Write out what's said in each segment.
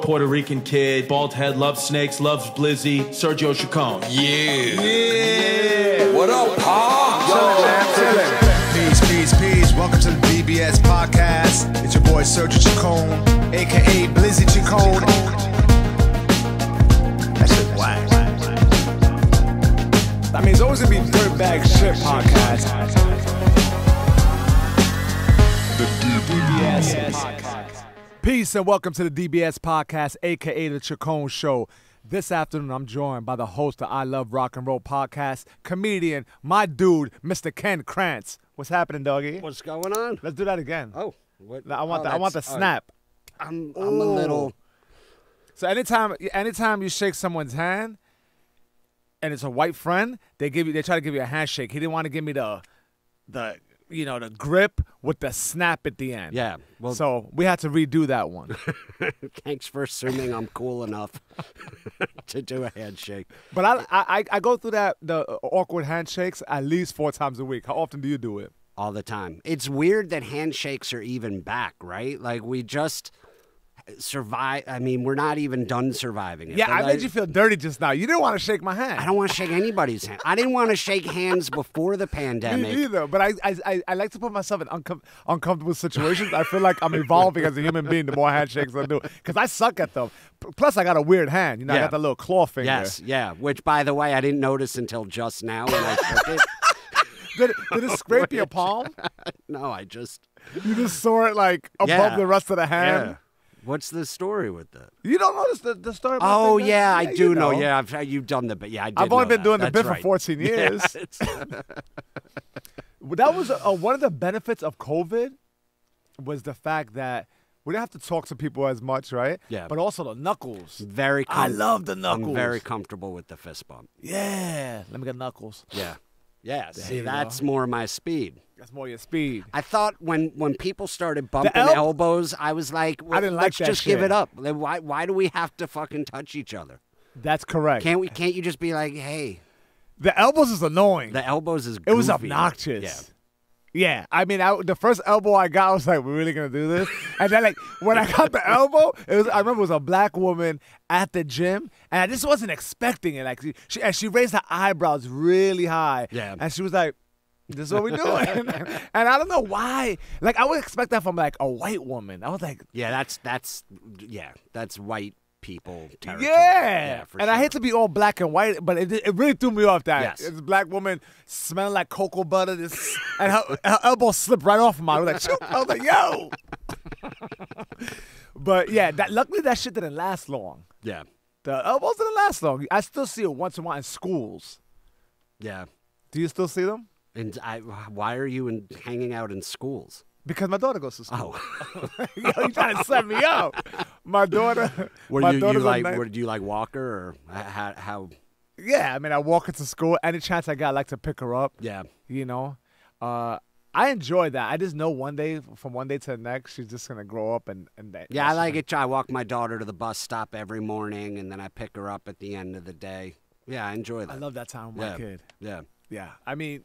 Puerto Rican kid, bald head, loves snakes, loves Blizzy, Sergio Chacon. Yeah. What up, Pa? Peace. Welcome to the DBS Podcast. It's your boy Sergio Chacon, a.k.a. Blizzy Chacon. That shit whack. I mean, it's always gonna be dirtbag shit podcast. The DBS Podcast. Peace and welcome to the DBS Podcast, a.k.a. The Chacon Show. This afternoon, I'm joined by the host of I Love Rock and Roll Podcast, comedian, my dude, Mr. Ken Krantz. What's happening, doggy? What's going on? Let's do that again. Oh, what? I want the snap. I'm a little. So anytime you shake someone's hand, and it's a white friend, they try to give you a handshake. He didn't want to give me the grip with the snap at the end. Yeah. Well, so we had to redo that one. Thanks for assuming I'm cool enough to do a handshake. But I go through the awkward handshakes at least 4 times a week. How often do you do it? All the time. It's weird that handshakes are even back, right? Like, we just survive. I mean, we're not even done surviving it. Yeah, I made you feel dirty just now. You didn't want to shake my hand. I don't want to shake anybody's hand. I didn't want to shake hands before the pandemic. Me either, but I like to put myself in uncomfortable situations. I feel like I'm evolving as a human being the more handshakes I do, because I suck at them. Plus, I got a weird hand. I got that little claw finger. Yes, yeah, which, by the way, I didn't notice until just now when I shook it. Did it scrape your palm? No, You just saw it like above the rest of the hand? Yeah. What's the story with that? You don't notice the story about Oh, that? yeah, I do know. Yeah, you've done the bit. Yeah, I did I've only know been doing the That's bit right. for 14 years. Yeah, That was one of the benefits of COVID was the fact that we didn't have to talk to people as much, right? Yeah. But also the knuckles. I love the knuckles. I'm very comfortable with the fist bump. Yeah. Let me get knuckles. Yeah. Yeah, see, you that's go. more my speed. That's more your speed. I thought when people started bumping The elbows, I was like, well, I didn't like let's that just shit. give it up. Like, why do we have to fucking touch each other? That's correct. Can't you just be like, hey? The elbows is annoying. The elbows is goofy. It was obnoxious. Yeah, I mean, the first elbow I got, I was like, "We're really gonna do this?" And then, like, when I got the elbow, I remember it was a black woman at the gym, and I just wasn't expecting it. Like, she raised her eyebrows really high, and she was like, "This is what we're doing," and I don't know why. Like, I would expect that from like a white woman. I was like, "Yeah, that's white people territory." Yeah, for and sure. I hate to be all black and white, but it really threw me off that Yes. this black woman smelling like cocoa butter, and her elbow slipped right off of mine. I was like, shoot. I was like, yo. But yeah, luckily that shit didn't last long. Yeah, The elbows didn't last long. I still see it once in a while in schools. yeah. Do you still see them? And why are you hanging out in schools? Because my daughter goes to school. Oh, Yo, you trying to set me up? My daughter. Did you like Walker or how? Yeah, I mean, I walk into school. Any chance I got, I like to pick her up. Yeah. You know, I enjoy that. I just know from one day to the next, she's just gonna grow up and that. Yeah, I like it. I walk my daughter to the bus stop every morning, and then I pick her up at the end of the day. Yeah, I enjoy that. I love that time with my kid. Yeah. Yeah, I mean,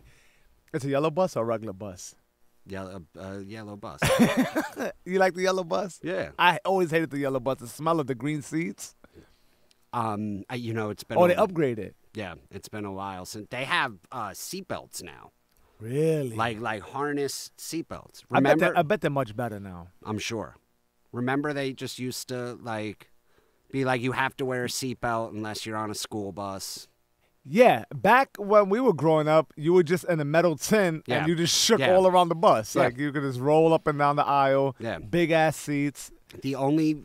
it's a yellow bus or a regular bus? Yellow bus. You like the yellow bus? Yeah. I always hated the yellow bus. The smell of the green seats. It's been. Oh, they upgraded. Yeah, it's been a while since they have seatbelts now. Really? Like harness seatbelts. I bet they're much better now. I'm sure. Remember, they just used to be like, you have to wear a seatbelt unless you're on a school bus. Yeah, back when we were growing up, you were just in a metal tin and you just shook all around the bus. Yeah. Like you could just roll up and down the aisle. Yeah. Big ass seats. The only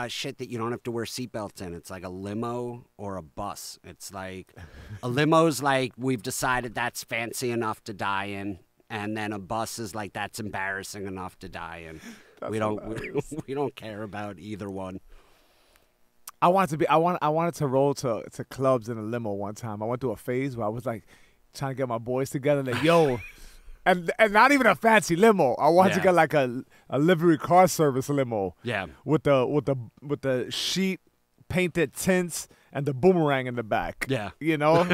shit that you don't have to wear seatbelts in, it's like a limo or a bus. It's like a limo's like, we've decided that's fancy enough to die in, and then a bus is like, that's embarrassing enough to die in. We don't care about either one. I wanted to roll to clubs in a limo one time. I went through a phase where I was like trying to get my boys together. Like, yo, and not even a fancy limo. I wanted to get like a livery car service limo. Yeah. With the sheet painted tints and the boomerang in the back. Yeah. You know?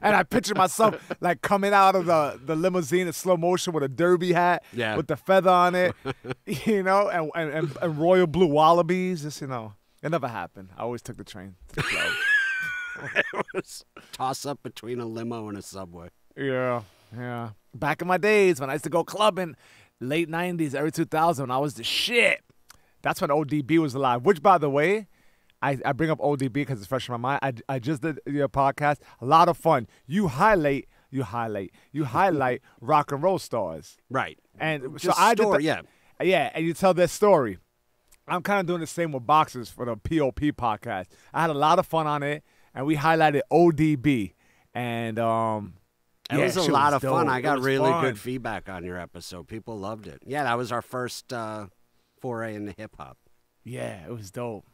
And I picture myself like coming out of the limousine in slow motion with a derby hat with the feather on it, you know, and royal blue wallabies. Just, you know, it never happened. I always took the train to the club. It was toss up between a limo and a subway. Yeah. Back in my days when I used to go clubbing, late 90s, early 2000, when I was the shit. That's when ODB was alive, which, by the way, I bring up ODB because it's fresh in my mind. I just did your podcast. A lot of fun. You highlight rock and roll stars. Right. And Just so I story, did yeah, and you tell their story. I'm kind of doing the same with boxers for the POP podcast. I had a lot of fun on it, and we highlighted ODB. And it was a lot of fun. I got really fun. good feedback on your episode. People loved it. Yeah, that was our first foray into hip hop. Yeah, it was dope.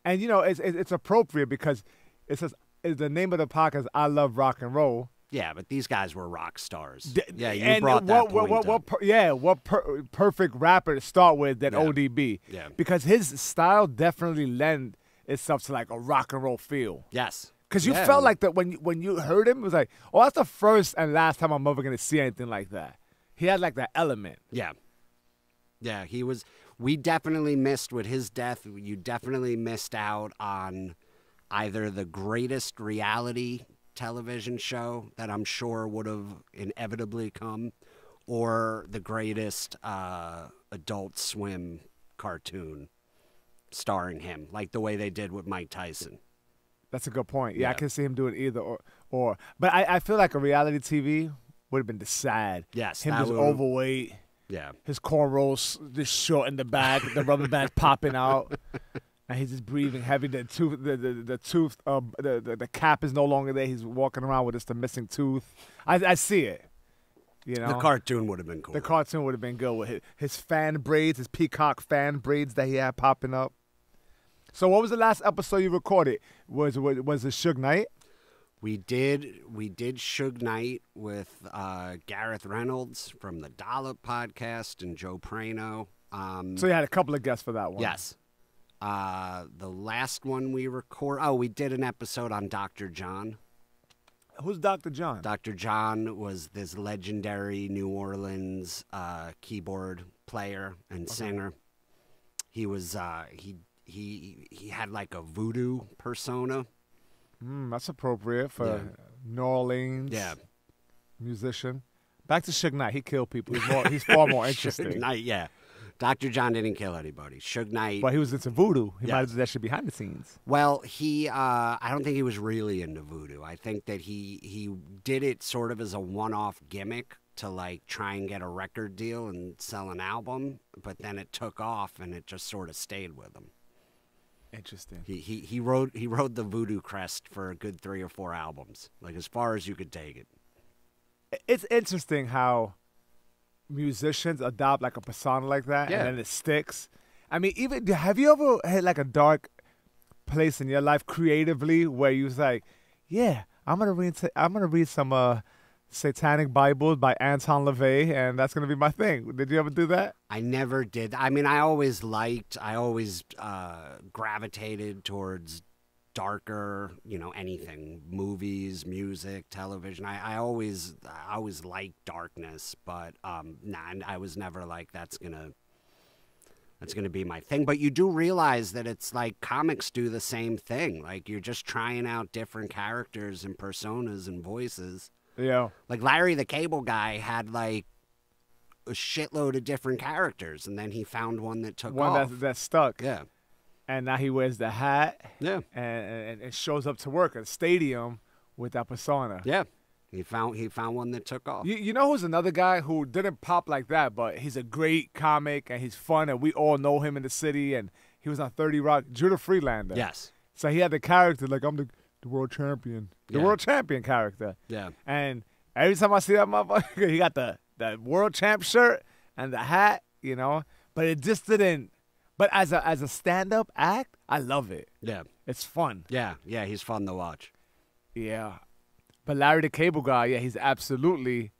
And you know, it's appropriate because it's the name of the podcast. I love rock and roll. Yeah, but these guys were rock stars. Yeah, you brought that point up. Perfect rapper to start with than ODB. Yeah. Because his style definitely lend itself to like a rock and roll feel. Yes. Because you felt like that when you heard him, it was like, oh, that's the first and last time I'm ever going to see anything like that. He had like that element. Yeah. Yeah, he was. We definitely missed with his death. You definitely missed out on either the greatest reality television show that I'm sure would have inevitably come, or the greatest Adult Swim cartoon starring him, like the way they did with Mike Tyson. That's a good point. Yeah, I can see him doing either or. But I feel like a reality TV would have been the sad. Yes. Him just overweight. Yeah. His cornrows just short in the back, the rubber band popping out. And he's just breathing heavy. The cap is no longer there. He's walking around with just a missing tooth. I see it. You know, the cartoon would have been cool. The cartoon would have been good with his fan braids, his peacock fan braids that he had popping up. So, what was the last episode you recorded? Was it Suge Knight? We did Suge Knight with Gareth Reynolds from the Dollop Podcast and Joe Prano. So you had a couple of guests for that one. Yes. The last one we did an episode on Dr. John. Who's Dr. John? Dr. John was this legendary New Orleans keyboard player and singer. He was he had like a voodoo persona. That's appropriate for New Orleans musician. Back to Suge Knight. He killed people. He's far more interesting. Suge Knight, yeah. Dr. John didn't kill anybody. Suge Knight. But he was into voodoo. He might have done that shit behind the scenes. Well, I don't think he was really into voodoo. I think that he did it sort of as a one-off gimmick to like try and get a record deal and sell an album, but then it took off and it just sort of stayed with him. Interesting. He rode the voodoo crest for a good 3 or 4 albums, like as far as you could take it. It's interesting how musicians adopt like a persona like that, and then it sticks. I mean, have you ever had like a dark place in your life creatively where you was like, yeah, I'm gonna read some Satanic Bibles by Anton LaVey, and that's gonna be my thing. Did you ever do that? I never did. I mean, I always gravitated towards darker, anything, movies, music, television. I always liked darkness, but I was never like that's gonna be my thing. But you do realize that it's like comics do the same thing. Like you're just trying out different characters and personas and voices. Yeah. Like Larry the Cable Guy had like a shitload of different characters, and then he found one that took off. One that stuck. Yeah. And now he wears the hat. Yeah. And shows up to work at a stadium with that persona. Yeah. He found one that took off. You know who's another guy who didn't pop like that, but he's a great comic and he's fun and we all know him in the city, and he was on 30 Rock, Judah Freelander. Yes. So he had the character like, I'm the world champion. The world champion character. Yeah. And every time I see that motherfucker, he got the world champ shirt and the hat, but it just didn't. But as a stand-up act, I love it. Yeah. It's fun. Yeah, he's fun to watch. Yeah. But Larry the Cable Guy, he's absolutely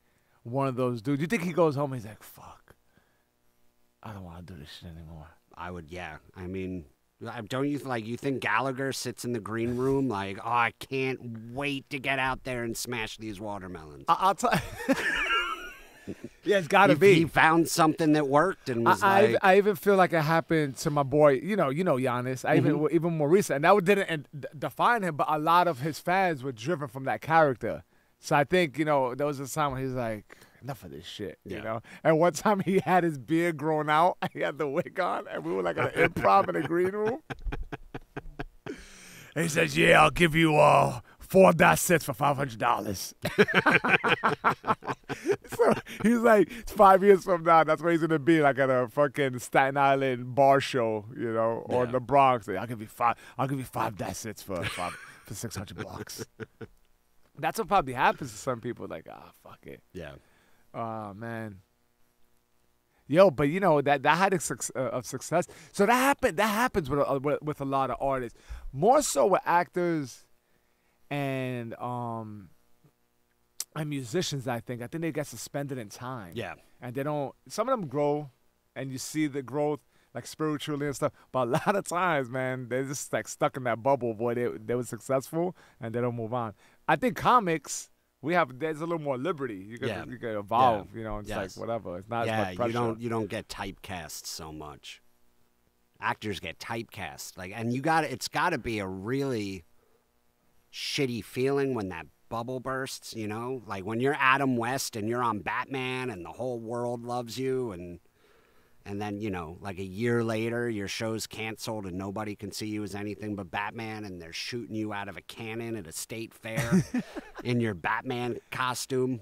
one of those dudes. You think he goes home and he's like, fuck, I don't want to do this shit anymore. I would, yeah. I mean, Don't you you think Gallagher sits in the green room like, oh, I can't wait to get out there and smash these watermelons? I'll tell. Yeah, it's got to be. He found something that worked and was I even feel like it happened to my boy. You know Giannis. Even more recent, and that didn't define him, but a lot of his fans were driven from that character. So I think there was a time when he was like, enough of this shit, you know. And one time he had his beard grown out, he had the wig on, and we were like at an improv in the green room. And he says, "Yeah, I'll give you 4 sets for $500." So he's like, 5 years from now, that's where he's gonna be, like at a fucking Staten Island bar show, or in the Bronx. I'll give you 5 sets for $600. That's what probably happens to some people. Like, fuck it. Yeah. Oh man. Yo, but that had a success. So that happens with a lot of artists, more so with actors and musicians. I think they get suspended in time. Yeah, and they don't. Some of them grow, and you see the growth like spiritually and stuff. But a lot of times, man, they're just like stuck in that bubble where they were successful and they don't move on. I think comics. There's a little more liberty. You can evolve, it's like whatever. It's not as much pressure. You don't get typecast so much. Actors get typecast. And it's gotta be a really shitty feeling when that bubble bursts, Like when you're Adam West and you're on Batman and the whole world loves you and then, like a year later, your show's canceled and nobody can see you as anything but Batman, and they're shooting you out of a cannon at a state fair in your Batman costume.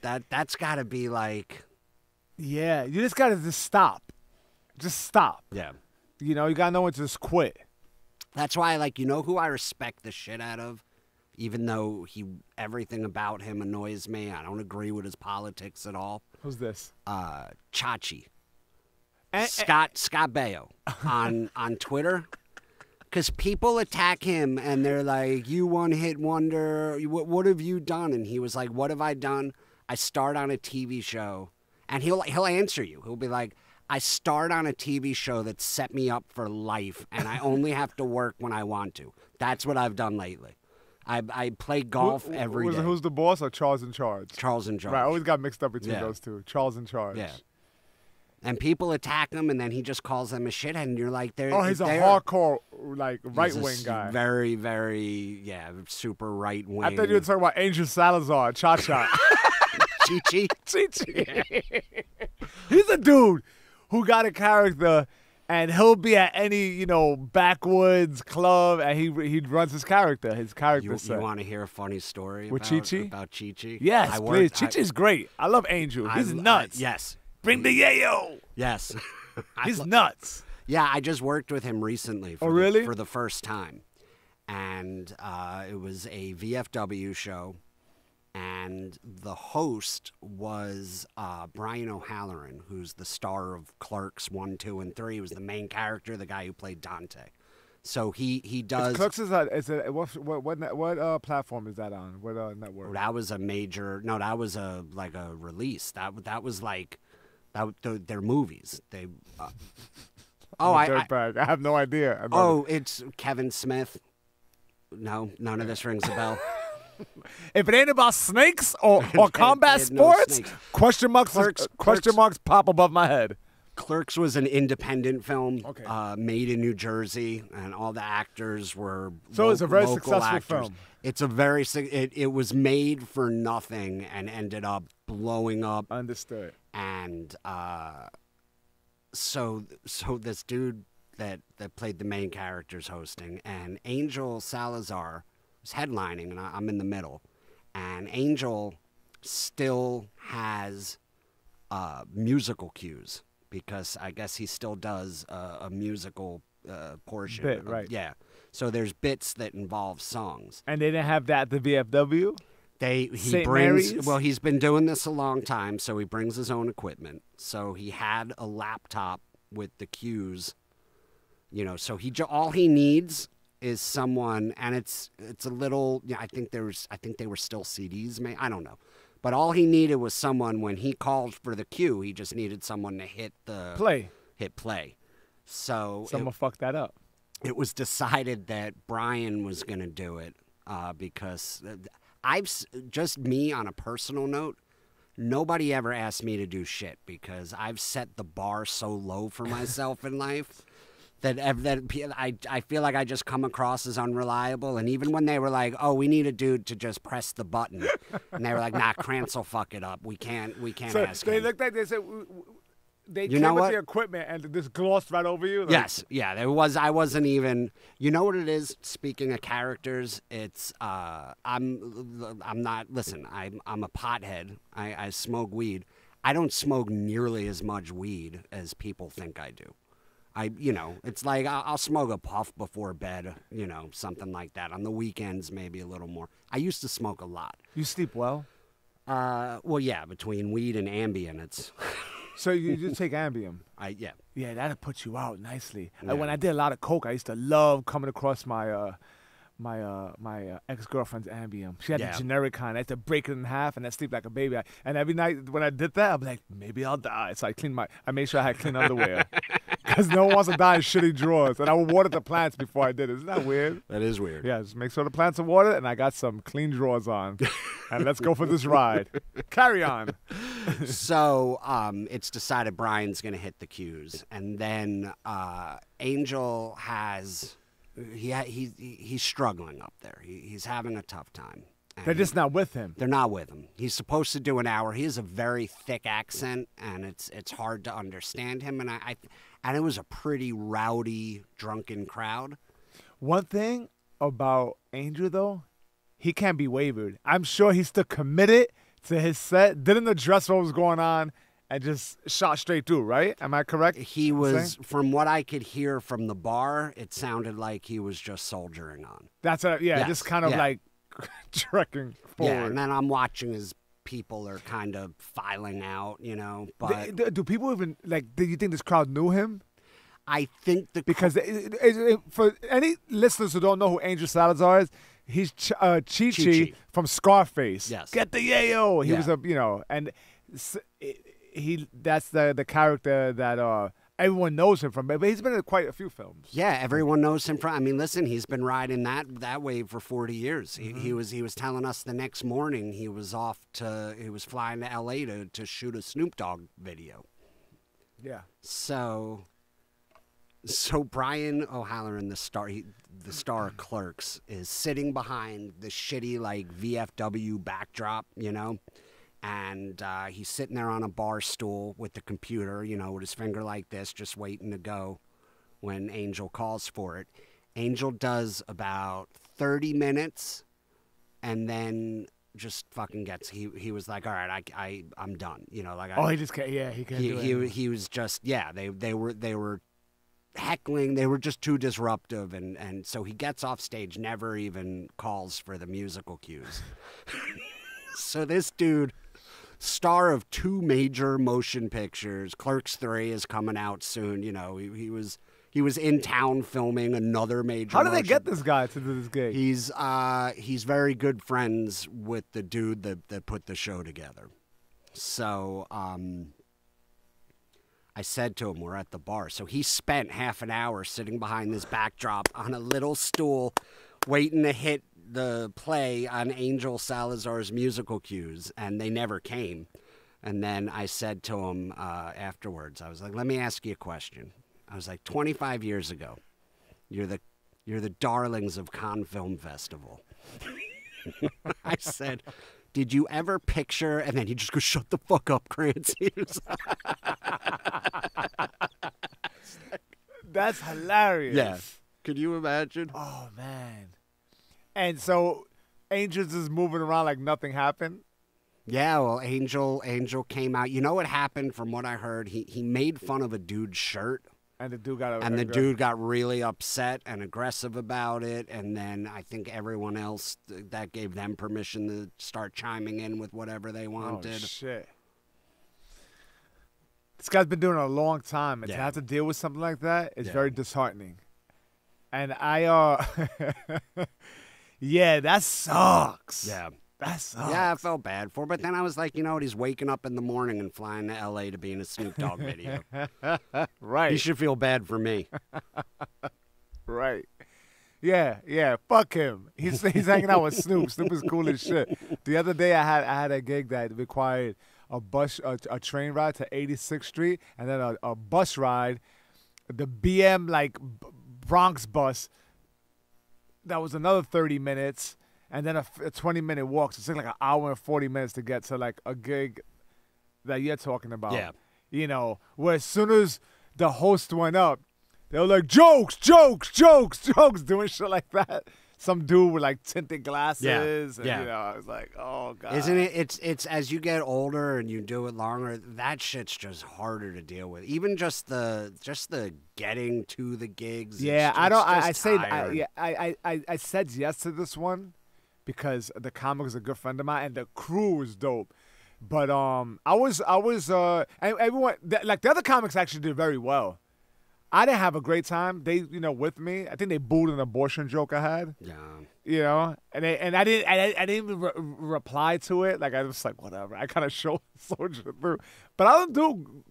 That's got to be like... Yeah, you just got to stop. Just stop. Yeah. You got to know when to just quit. That's why, who I respect the shit out of? Even though everything about him annoys me. I don't agree with his politics at all. Who's this? Chachi. Scott Baio on Twitter, because people attack him and they're like, "You one-hit wonder. What have you done?" And he was like, "What have I done? I start on a TV show," and he'll answer you. He'll be like, "I start on a TV show that set me up for life, and I only have to work when I want to. That's what I've done lately. I play golf every day." Who's the boss or Charles in Charge? Charles in Charge. Right, I always got mixed up between those two. Charles in Charge. Yeah. And people attack him, and then he just calls them a shithead, and you're like, he's a hardcore, right-wing guy. Very, very, super right-wing. I thought you were talking about Angel Salazar, Cha-Cha. Chi-Chi? Chi-Chi. He's a dude who got a character, and he'll be at any, backwoods club, and he runs his character. You want to hear a funny story with Chi-Chi? About Chi-Chi? Yes, please. Chi-Chi's great. I love Angel. He's nuts. Yes. Bring the yayo. Yes. He's nuts. Yeah, I just worked with him recently. For the first time. And it was a VFW show. And the host was Brian O'Halloran, who's the star of Clerks 1, 2, and 3. He was the main character, the guy who played Dante. So he does. Clerks what platform is that on? What network? That was a major. No, that was a release. That was like. They're movies. Dirtbag. I have no idea. It's Kevin Smith. No, none of this rings a bell. If it ain't about snakes or combat sports, question marks pop above my head. Clerks was an independent film made in New Jersey, and all the actors were it's a very successful film. It's a very it was made for nothing and ended up blowing up. Understood. And so this dude that played the main character's hosting, and Angel Salazar was headlining, and I'm in the middle. And Angel still has musical cues, because I guess he still does a musical portion. Bit, right. Yeah. So there's bits that involve songs. And they didn't have that at the VFW? He's been doing this a long time, so he brings his own equipment. So he had a laptop with the cues, so all he needs is someone, and it's a little, I think they were still CDs, I don't know. But all he needed was someone, when he called for the cue, he just needed someone to hit play. So someone fucked that up. it was decided that Brian was going to do it because just me on a personal note, nobody ever asked me to do shit because I've set the bar so low for myself in life that I feel like I just come across as unreliable. And even when they were like, "Oh, we need a dude to just press the button," and they were like, "Nah, Krantz will fuck it up. We can't So ask they him." looked like they said they You came know with what? the equipment and just glossed right over you. Like, Yes, yeah, there was. I wasn't even. You know what it is? Speaking of characters, it's. I'm not. Listen, I'm a pothead. I smoke weed. I don't smoke nearly as much weed as people think I do. It's like I'll smoke a puff before bed. Something like that. On the weekends, maybe a little more. I used to smoke a lot. You sleep well. Well, yeah, between weed and Ambien, it's. So you just take Ambien. Yeah. Yeah, that'll put you out nicely. Yeah. When I did a lot of coke, I used to love coming across my ex-girlfriend's Ambien. She had Yeah. the generic kind. I had to break it in half and then sleep like a baby. And every night when I did that, I'd be like, maybe I'll die. So I made sure I had clean underwear. Because no one wants to die in shitty drawers. And I would water the plants before I did it. Isn't that weird? That is weird. Yeah, just make sure the plants are watered and I got some clean drawers on. And let's go for this ride. Carry on. So it's decided Brian's going to hit the cues. And then Angel has... He's struggling up there. He's having a tough time. And They're just not with him. They're not with him. He's supposed to do an hour. He has a very thick accent, and it's hard to understand him. And it was a pretty rowdy, drunken crowd. One thing about Angel, though, he can't be wavered. I'm sure he's still committed to his set, didn't address what was going on, and just shot straight through, right? Am I correct? He was, from what I could hear from the bar, it sounded like he was just soldiering on. That's Yes, just kind of yeah. like trekking forward. Yeah, and then I'm watching as people are kind of filing out, but Do people even, do you think this crowd knew him? I think Because for any listeners who don't know who Angel Salazar is, he's Chi-Chi from Scarface. Yes. Get the yayo. He Yeah. was and that's the character that everyone knows him from. But he's been in quite a few films. Yeah, everyone knows him from. I mean, listen, he's been riding that wave for 40 years. He was telling us the next morning he was flying to L.A. to shoot a Snoop Dogg video. Yeah. So Brian O'Halloran, the star of Clerks, is sitting behind the shitty VFW backdrop, and he's sitting there on a bar stool with the computer, with his finger like this, just waiting to go when Angel calls for it. Angel does about 30 minutes, and then just fucking gets. He was like, all right, I'm done. He just can't. Yeah, he can't do it. He was just They were heckling. They were just too disruptive, and so he gets off stage, never even calls for the musical cues. So this dude, star of 2 major motion pictures, Clerks 3 is coming out soon. He was in town filming another major. How did they motion- get this guy to do this gig? He's very good friends with the dude that put the show together. So I said to him, we're at the bar. So he spent half an hour sitting behind this backdrop on a little stool waiting to hit the play on Angel Salazar's musical cues, and they never came. And then I said to him afterwards, I was like, let me ask you a question. I was like, 25 years ago, you're the darlings of Cannes Film Festival. I said, did you ever picture, and then he just goes, shut the fuck up, Krantz. That's hilarious. Yeah. Could you imagine? Oh, man. And so Angel's just moving around like nothing happened? Yeah, well, Angel came out. You know what happened from what I heard? He made fun of a dude's shirt. And the dude got really upset and aggressive about it. And then I think everyone else, that gave them permission to start chiming in with whatever they wanted. Oh, shit. This guy's been doing it a long time. And to Yeah. have to deal with something like that is Yeah. very disheartening. And yeah, that sucks. Yeah. That sucks. Yeah, I felt bad for him. But then I was like, you know what? He's waking up in the morning and flying to L.A. to be in a Snoop Dogg video. Right. He should feel bad for me. Right. Yeah. Fuck him. He's hanging out with Snoop. Snoop is cool as shit. The other day I had a gig that required a train ride to 86th Street and then a bus ride, the BM Bronx bus. That was another 30 minutes, and then a 20-minute walk. So it's like an hour and 40 minutes to get to like a gig that you're talking about. Yeah. You know, where as soon as the host went up, they were like, jokes, doing shit like that. Some dude with like tinted glasses. And, you know, I was like, oh, God. Isn't it? It's as you get older and you do it longer, that shit's just harder to deal with. Even just the getting to the gigs. Yeah, I said yes to this one because the comic is a good friend of mine and the crew was dope. But and everyone, like the other comics actually did very well. I didn't have a great time. They, with me. I think they booed an abortion joke I had. Yeah. And I didn't even reply to it. Like I was like, whatever. I kind of soldiered through. But I don't do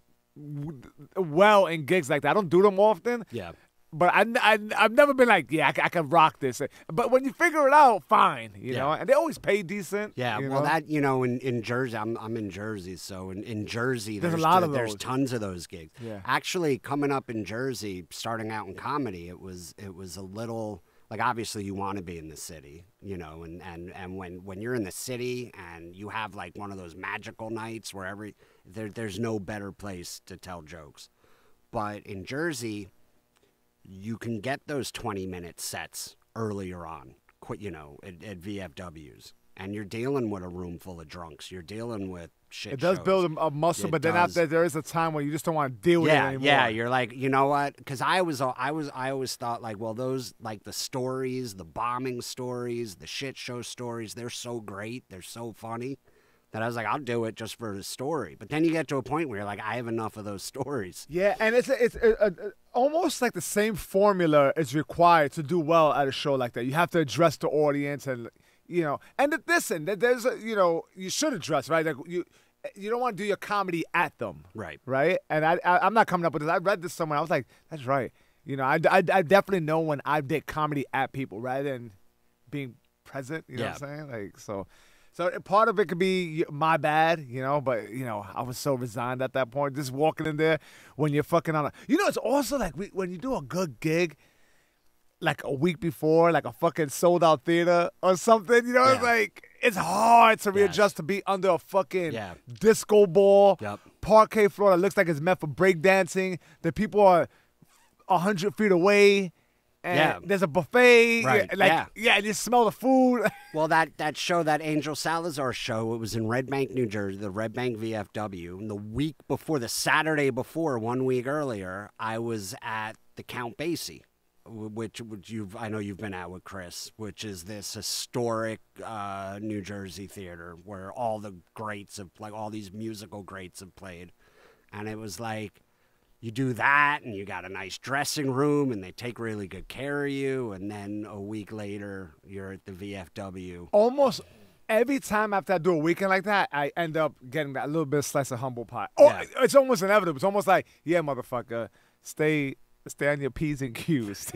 well in gigs like that. I don't do them often. Yeah. But I've never been like, I can rock this. But when you figure it out, fine, you know. And they always pay decent. Yeah, well, that, in Jersey, I'm in Jersey, so in Jersey, there's a lot of those. There's tons of those gigs. Yeah. Actually, coming up in Jersey, starting out in comedy, it was a little, like, obviously you want to be in the city, and when you're in the city and you have, like, one of those magical nights where there's no better place to tell jokes. But in Jersey, you can get those 20-minute sets earlier on, at VFWs. And you're dealing with a room full of drunks. You're dealing with shit It does shows. build a muscle, but then after there is a time where you just don't want to deal with it anymore. Yeah, you're like, you know what? Because I always thought, like, well, those, like, the stories, the bombing stories, the shit show stories, they're so great. They're so funny. That I was like, I'll do it just for the story. But then you get to a point where you're like, I have enough of those stories. Yeah, and it's almost like the same formula is required to do well at a show like that. You have to address the audience and, and listen, there's you should address, right? Like you don't want to do your comedy at them. Right. Right? And I'm not coming up with this. I read this somewhere. I was like, that's right. I definitely know when I did comedy at people rather than being present. You know what I'm saying? Like, so part of it could be my bad, but, I was so resigned at that point. Just walking in there when you're fucking on it's also like when you do a good gig, like a week before, like a fucking sold-out theater or something, it's like, it's hard to readjust to be under a fucking disco ball, parquet floor that looks like it's meant for breakdancing. The people are 100 feet away. And there's a buffet. Right. And you smell the food. Well, that show, that Angel Salazar show, it was in Red Bank, New Jersey, the Red Bank VFW. And the Saturday before, 1 week earlier, I was at the Count Basie, which I know you've been at with Chris, which is this historic New Jersey theater where all the greats all these musical greats have played. And it was like, you do that, and you got a nice dressing room, and they take really good care of you, and then a week later, you're at the VFW. Almost every time after I do a weekend like that, I end up getting that little bit of slice of humble pie. Oh, it's almost inevitable. It's almost like, yeah, motherfucker, stay on your P's and Q's.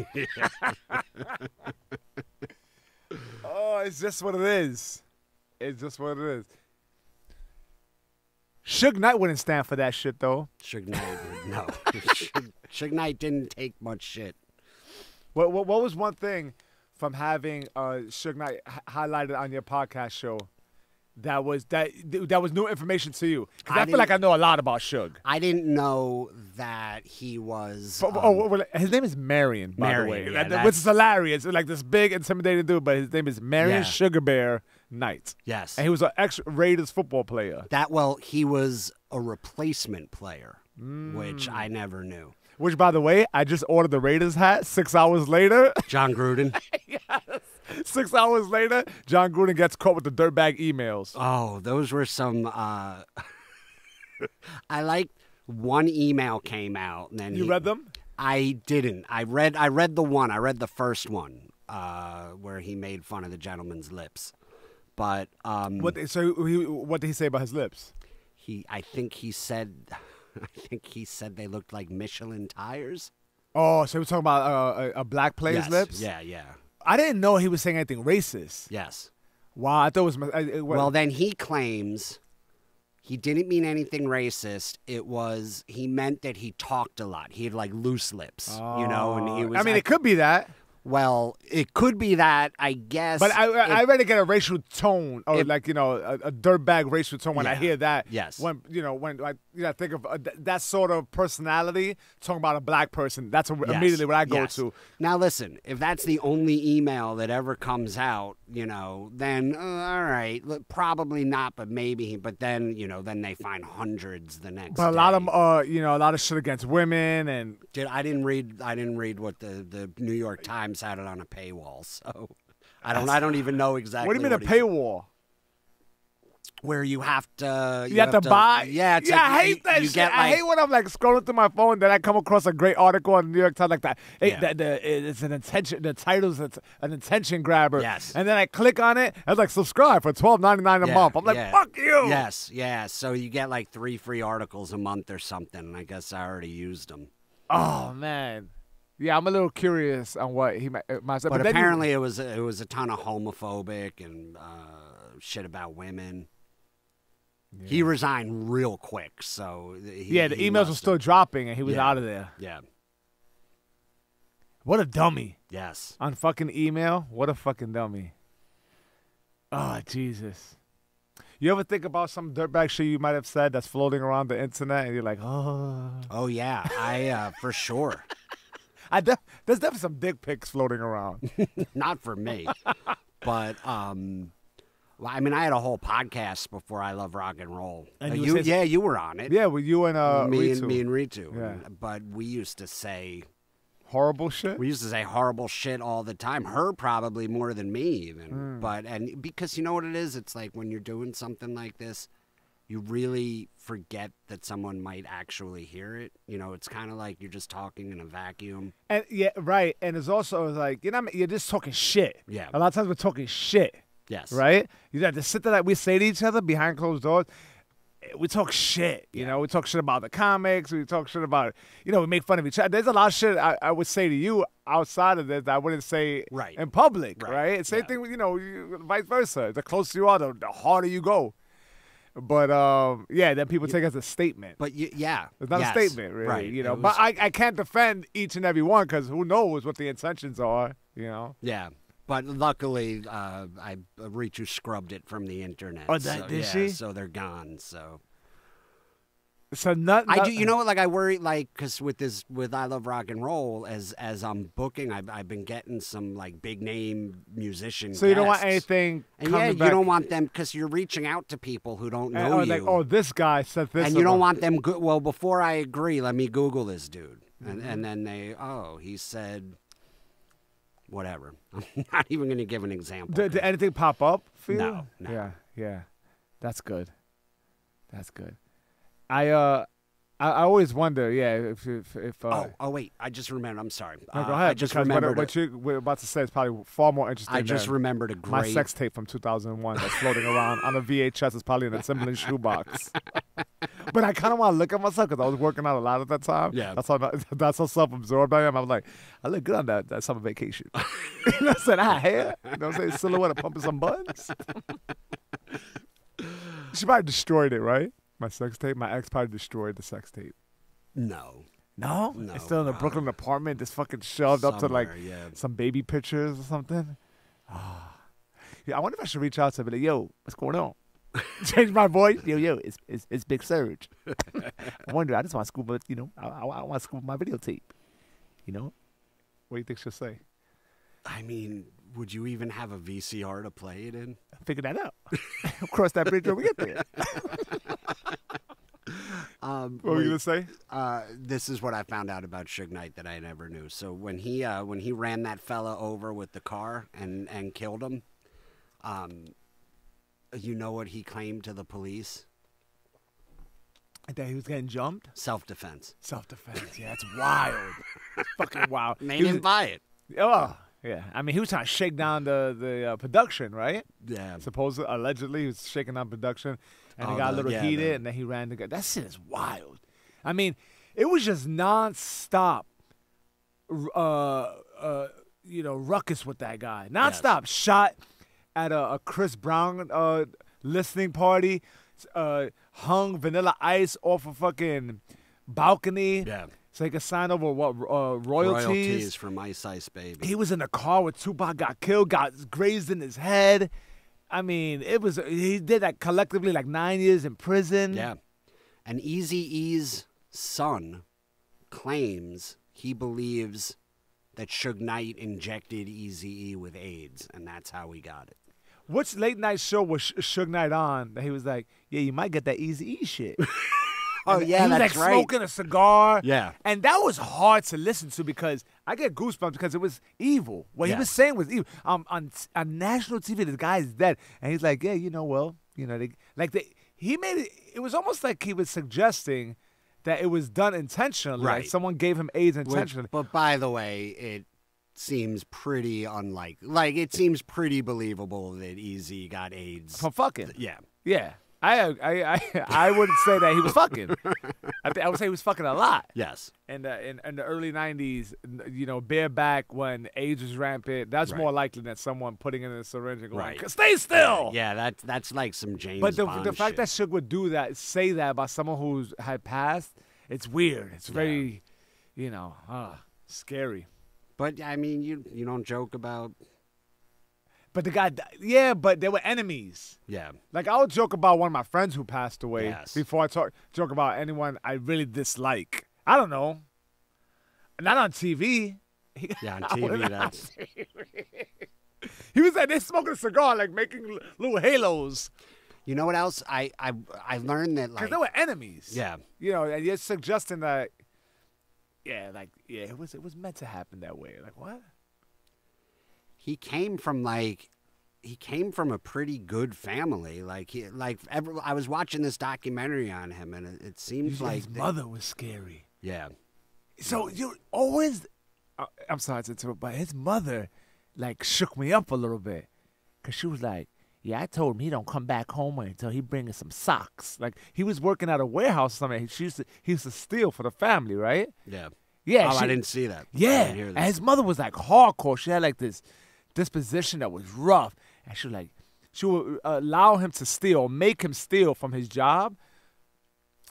Oh, it's just what it is. It's just what it is. Suge Knight wouldn't stand for that shit, though. Suge Knight, no. Suge Knight didn't take much shit. What was one thing from having Suge Knight highlighted on your podcast show that was new information to you? Because I feel like I know a lot about Suge. I didn't know that he was... his name is Marion, by the way. Yeah, which is hilarious. Like this big, intimidating dude, but his name is Marion Sugar Bear Knight. Yes. And he was an ex-Raiders football player. He was a replacement player, which I never knew. Which, by the way, I just ordered the Raiders hat 6 hours later. John Gruden. Yes. 6 hours later, John Gruden gets caught with the dirtbag emails. Oh, those were some... I like one email came out. And then you read them? I didn't. I read the one. I read the first one where he made fun of the gentleman's lips. But what did he say about his lips? I think he said they looked like Michelin tires. Oh, so we're talking about a black player's lips? Yeah. I didn't know he was saying anything racist. Yes. Wow, I thought Well, then he claims he didn't mean anything racist. He meant that he talked a lot. He had like loose lips, and he was. I mean, it could be that. Well, it could be that, I guess. But I rather get a racial tone, or a dirtbag racial tone when I hear that. Yes. When I think of that sort of personality talking about a black person, that's immediately what I go to. Now listen, if that's the only email that ever comes out, then all right, probably not, but maybe. But then then they find hundreds the next. But a day. lot of a lot of shit against women and. Dude, I didn't read what the New York Times had it on a paywall, so I don't even know exactly. What do you mean a paywall? Where you have to you have to buy. Yeah, it's I hate that shit. I hate when I'm like scrolling through my phone, then I come across a great article on the New York Times like that. It's an intention. The title's an attention grabber. Yes. And then I click on it. I was like, subscribe for $12.99 a month. I'm like, fuck you. Yes. Yeah. So you get like 3 free articles a month or something. And I guess I already used them. Oh man. Yeah, I'm a little curious on what he might say. But apparently it was a ton of homophobic and shit about women. Yeah. He resigned real quick, so the emails were still dropping, and he was out of there. Yeah. What a dummy. Yes. On fucking email, what a fucking dummy. Oh, Jesus. You ever think about some dirtbag shit you might have said that's floating around the internet, and you're like, oh. Oh, yeah. I, for sure. There's definitely some dick pics floating around. Not for me. But, well, I mean, I had a whole podcast before I Love Rock and Roll. And you were on it. Yeah, with you and Ritu. Me and Ritu. Yeah. But we used to say horrible shit. We used to say horrible shit all the time. Her probably more than me even. But because you know what it is, it's like when you're doing something like this, you really forget that someone might actually hear it. It's kind of like you're just talking in a vacuum. And yeah, right. And it's also like you're just talking shit. Yeah. A lot of times we're talking shit. Yes. Right? You got to sit there like we say to each other behind closed doors. We talk shit. We talk shit about the comics. We talk shit about, we make fun of each other. There's a lot of shit I would say to you outside of this that I wouldn't say in public, right? Same thing with, vice versa. The closer you are, the harder you go. But, then people take it as a statement. But, it's not a statement, really, Right. But I can't defend each and every one because who knows what the intentions are, Yeah. But luckily, Ritu scrubbed it from the internet. Oh, did she? So they're gone. So I do. You know what? Like I worry, because with I Love Rock and Roll, as I'm booking, I've been getting some like big name musicians. So you don't want anything. And coming you back. don't want them because you're reaching out to people who don't know you. Like, this guy said this. And you don't want them. Well, before I agree, let me Google this dude, and then he said. Whatever. I'm not even going to give an example. Did anything pop up for you? No. Yeah. That's good. I always wonder, if oh wait, I just remembered. I'm sorry. No, go ahead. I just remembered what you're about to say is probably far more interesting. I just remembered a great my sex tape from 2001 that's floating around on a VHS. It's probably in a Timberland shoebox. But I kind of want to look at myself because I was working out a lot at that time. Yeah. That's how self-absorbed I am. I'm like, I look good on that summer vacation. I said, I hair. I'm saying? Silhouette of pumping some buns. She probably destroyed it, right? My sex tape. My ex probably destroyed the sex tape. No. It's still in a Brooklyn apartment, just fucking shoved up to like some baby pictures or something. Yeah, I wonder if I should reach out to her and be like, yo, what's going on? Change my voice. Yo, it's Big Surge. I wonder, I just want to scoop it, I want to scoop my videotape. What do you think she'll say? I mean, would you even have a VCR to play it in? Figure that out. Cross that bridge when we get there. What were you going to say? This is what I found out about Suge Knight that I never knew. So when he ran that fella over with the car and killed him, you know what he claimed to the police? That he was getting jumped? Self-defense. Yeah, it's wild. It's fucking wild. They didn't buy it. Oh, yeah. I mean, he was trying to shake down the production, right? Yeah. Supposedly, allegedly, he was shaking down production, and he got a little heated, and then he ran the guy. That shit is wild. I mean, it was just nonstop. ruckus with that guy. Nonstop shot at a Chris Brown listening party, hung Vanilla Ice off a fucking balcony. Yeah. So he could sign over royalties from Ice Ice Baby. He was in the car where Tupac got killed, got grazed in his head. I mean, he did that collectively like 9 years in prison. Yeah. And Eazy-E's son claims he believes that Suge Knight injected Eazy-E with AIDS, and that's how he got it. Which late night show was Suge Knight on that he was like, yeah, you might get that Eazy-E shit? Oh, yeah, he was that's like right. smoking a cigar. Yeah. And that was hard to listen to because I get goosebumps because it was evil. What he was saying was evil. On national TV, this guy is dead. And he's like, yeah, he made it, it was almost like he was suggesting that it was done intentionally. Right. Like someone gave him AIDS intentionally. But by the way, it seems pretty unlikely. Like, it seems pretty believable that Eazy got AIDS. From fucking. Yeah. Yeah. I wouldn't say that he was fucking. I would say he was fucking a lot. Yes. In the early 90s, bareback when AIDS was rampant, that's more likely than someone putting it in a syringe and going, stay still. Yeah, that's like some James But Bond the fact shit. that Suge would do that, say that about someone who's had passed, it's weird. It's very, scary. But, I mean, you don't joke about... But the guy, but they were enemies. Yeah. Like, I would joke about one of my friends who passed away before I joke about anyone I really dislike. I don't know. Not on TV. Yeah, on TV, that's... He was like, they're smoking a cigar, like making little halos. You know what else? I learned that, like... Because they were enemies. Yeah. And you're suggesting that, it was meant to happen that way. Like, what? He came from a pretty good family. I was watching this documentary on him, and it seems like his mother was scary. Yeah. So you always, I'm sorry to interrupt, but his mother, shook me up a little bit, cause she was like, "Yeah, I told him he don't come back home until he bring us some socks." Like he was working at a warehouse somewhere. He used to steal for the family, right? Yeah. Yeah. I didn't see that. Yeah. I didn't hear that. And his mother was like hardcore. She had like this disposition that was rough, and she would allow him to steal, make him steal from his job,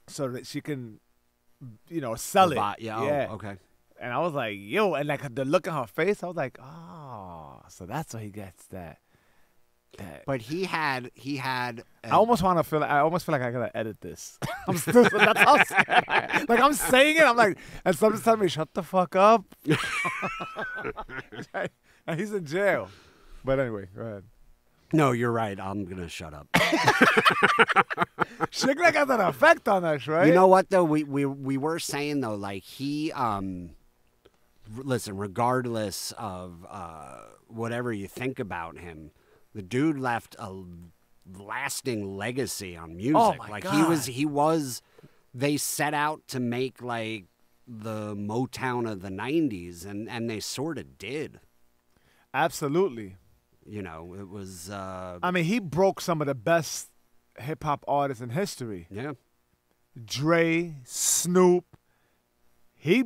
so that she can, sell it. Yeah. Oh, okay. And I was like, yo, and like the look on her face, I was like, oh, so that's why he gets that. But he had. I almost feel like I gotta edit this. I'm still. That's how scared I am. Like I'm saying it, I'm like, and someone's telling me, shut the fuck up. And he's in jail. But anyway, go ahead. No, you're right. I'm gonna shut up. Suge Knight got that effect on us, right? You know what though? We were saying though, like he listen, regardless of whatever you think about him, the dude left a lasting legacy on music. Oh my God. He was they set out to make like the Motown of the 90s, and they sort of did. Absolutely. It was... I mean, he broke some of the best hip-hop artists in history. Yeah. Dre, Snoop. He,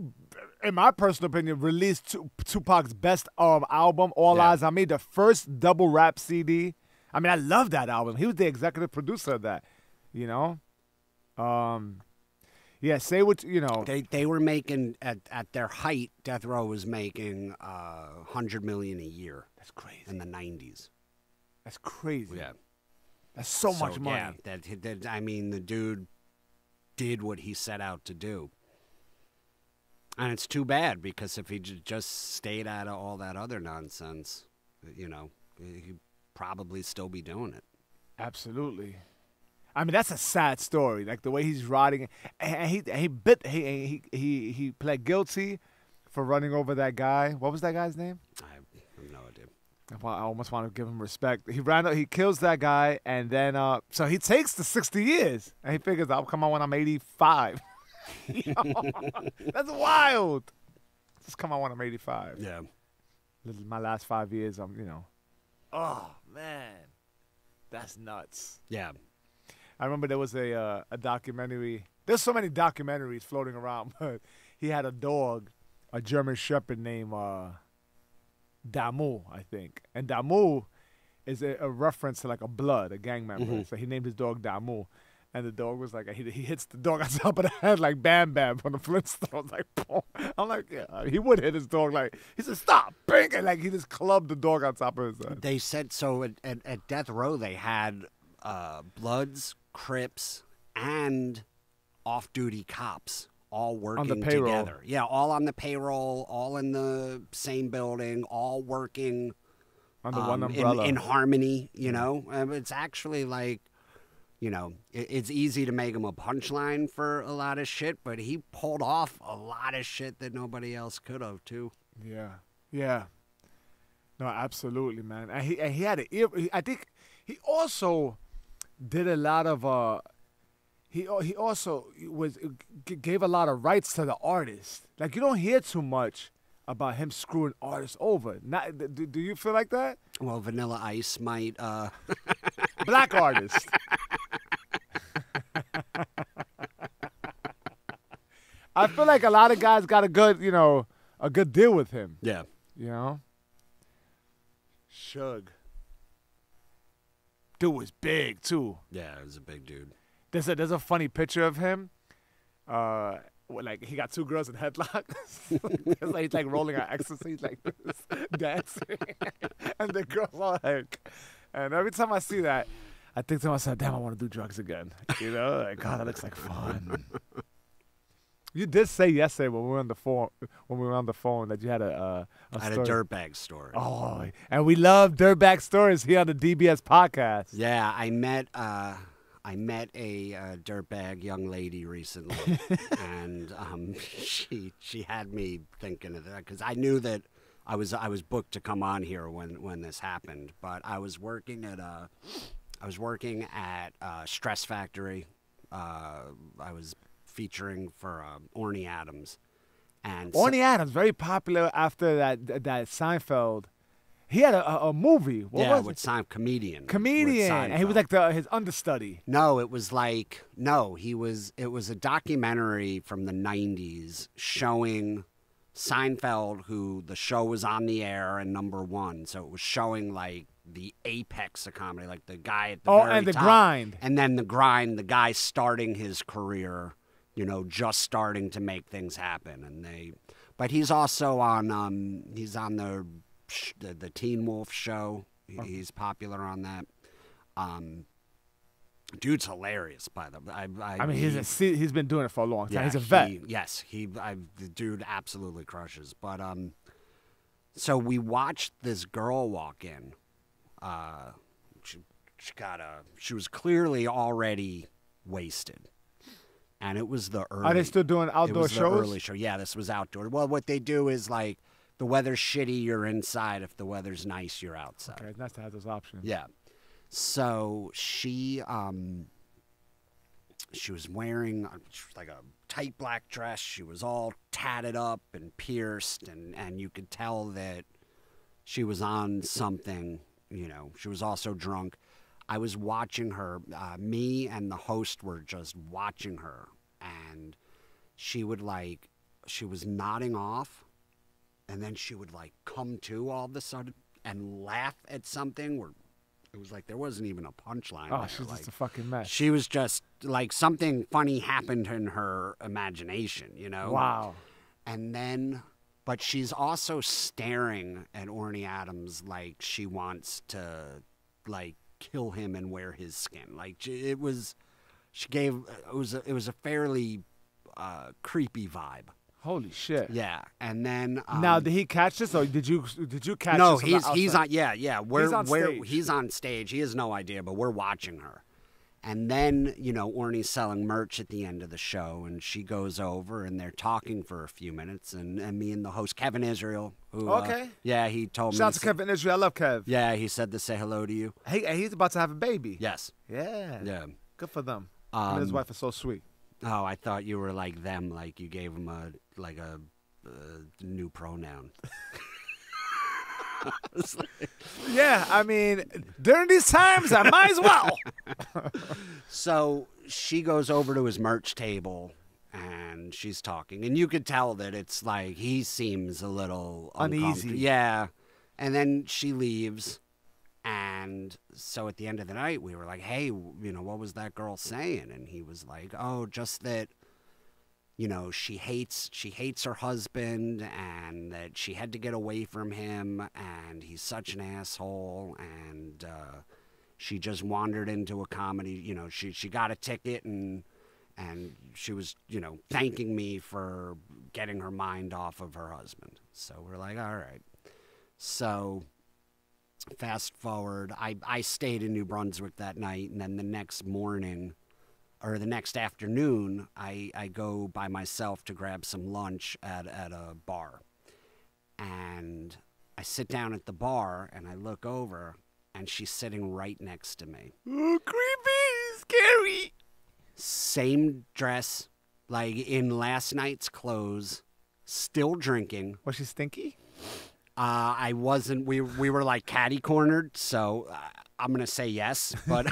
in my personal opinion, released Tupac's best album, All Eyes on Me, the first double rap CD. I mean, I love that album. He was the executive producer of that, Yeah, say what, They were making, at their height, Death Row was making $100 million a year. That's crazy. In the 90s. That's crazy. Yeah. That's so much money. Yeah, I mean, the dude did what he set out to do. And it's too bad, because if he just stayed out of all that other nonsense, he'd probably still be doing it. Absolutely. I mean, that's a sad story. Like the way he's riding, and he pled guilty for running over that guy. What was that guy's name? I have no idea. I almost want to give him respect. He kills that guy, and then so he takes the 60 years, and he figures I'll come on when I'm 85. That's wild. Just come on when I'm 85. Yeah. This is my last 5 years. Oh man, that's nuts. Yeah. I remember there was a documentary. There's so many documentaries floating around, but he had a dog, a German Shepherd named Damu, I think. And Damu is a reference to like a blood, a gang member. Mm-hmm. So he named his dog Damu. And the dog was like, he hits the dog on top of the head like Bam Bam from the Flintstones. Like, boom. I'm like, yeah, he would hit his dog like, he said, stop, bang, and like he just clubbed the dog on top of his head. They said so at Death Row they had Bloods, Crips, and off-duty cops all working together. Yeah, all on the payroll, all in the same building, all working Under one umbrella. in harmony, you know? It's actually like, you know, it's easy to make him a punchline for a lot of shit, but he pulled off a lot of shit that nobody else could have, too. Yeah. No, absolutely, man. And he had I think he also did a lot of he also gave a lot of rights to the artist. Like, you don't hear too much about him screwing artists over. Do you feel like that? Well, Vanilla Ice might Black artists. I feel like a lot of guys got a good deal with him. Yeah. You know? Suge. Dude was big, too. Yeah, he was a big dude. There's a funny picture of him. Like, he got two girls in headlocks. It's like he's like rolling on ecstasy, like this, dancing. And the girls are like, and every time I see that, I think to myself, damn, I want to do drugs again. You know? Like, God, that looks like fun. You did say yesterday when we were on the phone, that you had a I had story. a dirtbag story. Oh, and we love dirtbag stories here on the DBS podcast. Yeah, I met a dirtbag young lady recently, and she had me thinking of that because I knew that I was booked to come on here when this happened, but I was working at Stress Factory. I was featuring for Orny Adams, and Orny Adams, very popular after that Seinfeld. He had a movie. What was with it? Comedian. And he was like his understudy. No, it was a documentary from the 90s showing Seinfeld, who the show was on the air and #1. So it was showing like the apex of comedy, like the guy at the very and the top. grind. And then the grind, the guy starting his career, you know, just starting to make things happen. But he's also on the Teen Wolf show. He's popular on that. Dude's hilarious, by the way. I mean, he's been doing it for a long time. Yeah, he's a vet. The dude absolutely crushes. But so we watched this girl walk in. She was clearly already wasted. And it was the early. Are they still doing outdoor shows? The early show. Yeah, this was outdoor. Well, what they do is like, the weather's shitty, you're inside. If the weather's nice, you're outside. Okay, it's nice to have those options. Yeah. So she was wearing like a tight black dress. She was all tatted up and pierced, and you could tell that she was on something. You know, she was also drunk. I was watching her. Me and the host were just watching her, and she was nodding off. And then she would like come to all of a sudden and laugh at something where it was like there wasn't even a punchline. Oh, she's just a fucking mess. She was just like something funny happened in her imagination, you know? Wow. And then, but she's also staring at Orny Adams like she wants to like kill him and wear his skin. Like it was a fairly creepy vibe. Holy shit! Yeah, and then now did he catch this or did you catch? No, this he's on. Yeah. He's on stage. He has no idea, but we're watching her. And then Orny's selling merch at the end of the show, and she goes over, and they're talking for a few minutes, and me and the host Kevin Israel, who he told me. Shout out to Kevin Israel. I love Kev. Yeah, he said to say hello to you. He's about to have a baby. Yes. Yeah. Good for them. Him and his wife are so sweet. Oh, I thought you were like them, like you gave him a new pronoun. Yeah, I mean, during these times, I might as well. So she goes over to his merch table, and she's talking, and you could tell that it's like he seems a little uneasy. Yeah, And then she leaves. And so at the end of the night, we were like, hey, what was that girl saying? And he was like, oh, just that, she hates her husband and that she had to get away from him and he's such an asshole. And she just wandered into a comedy, she got a ticket and she was, thanking me for getting her mind off of her husband. So we're like, all right. So fast forward, I stayed in New Brunswick that night, and then the next morning, or the next afternoon, I go by myself to grab some lunch at a bar. And I sit down at the bar, and I look over, and she's sitting right next to me. Oh, creepy, scary. Same dress, like in last night's clothes, still drinking. Was she stinky? I wasn't. We were like catty cornered, so I'm gonna say yes, but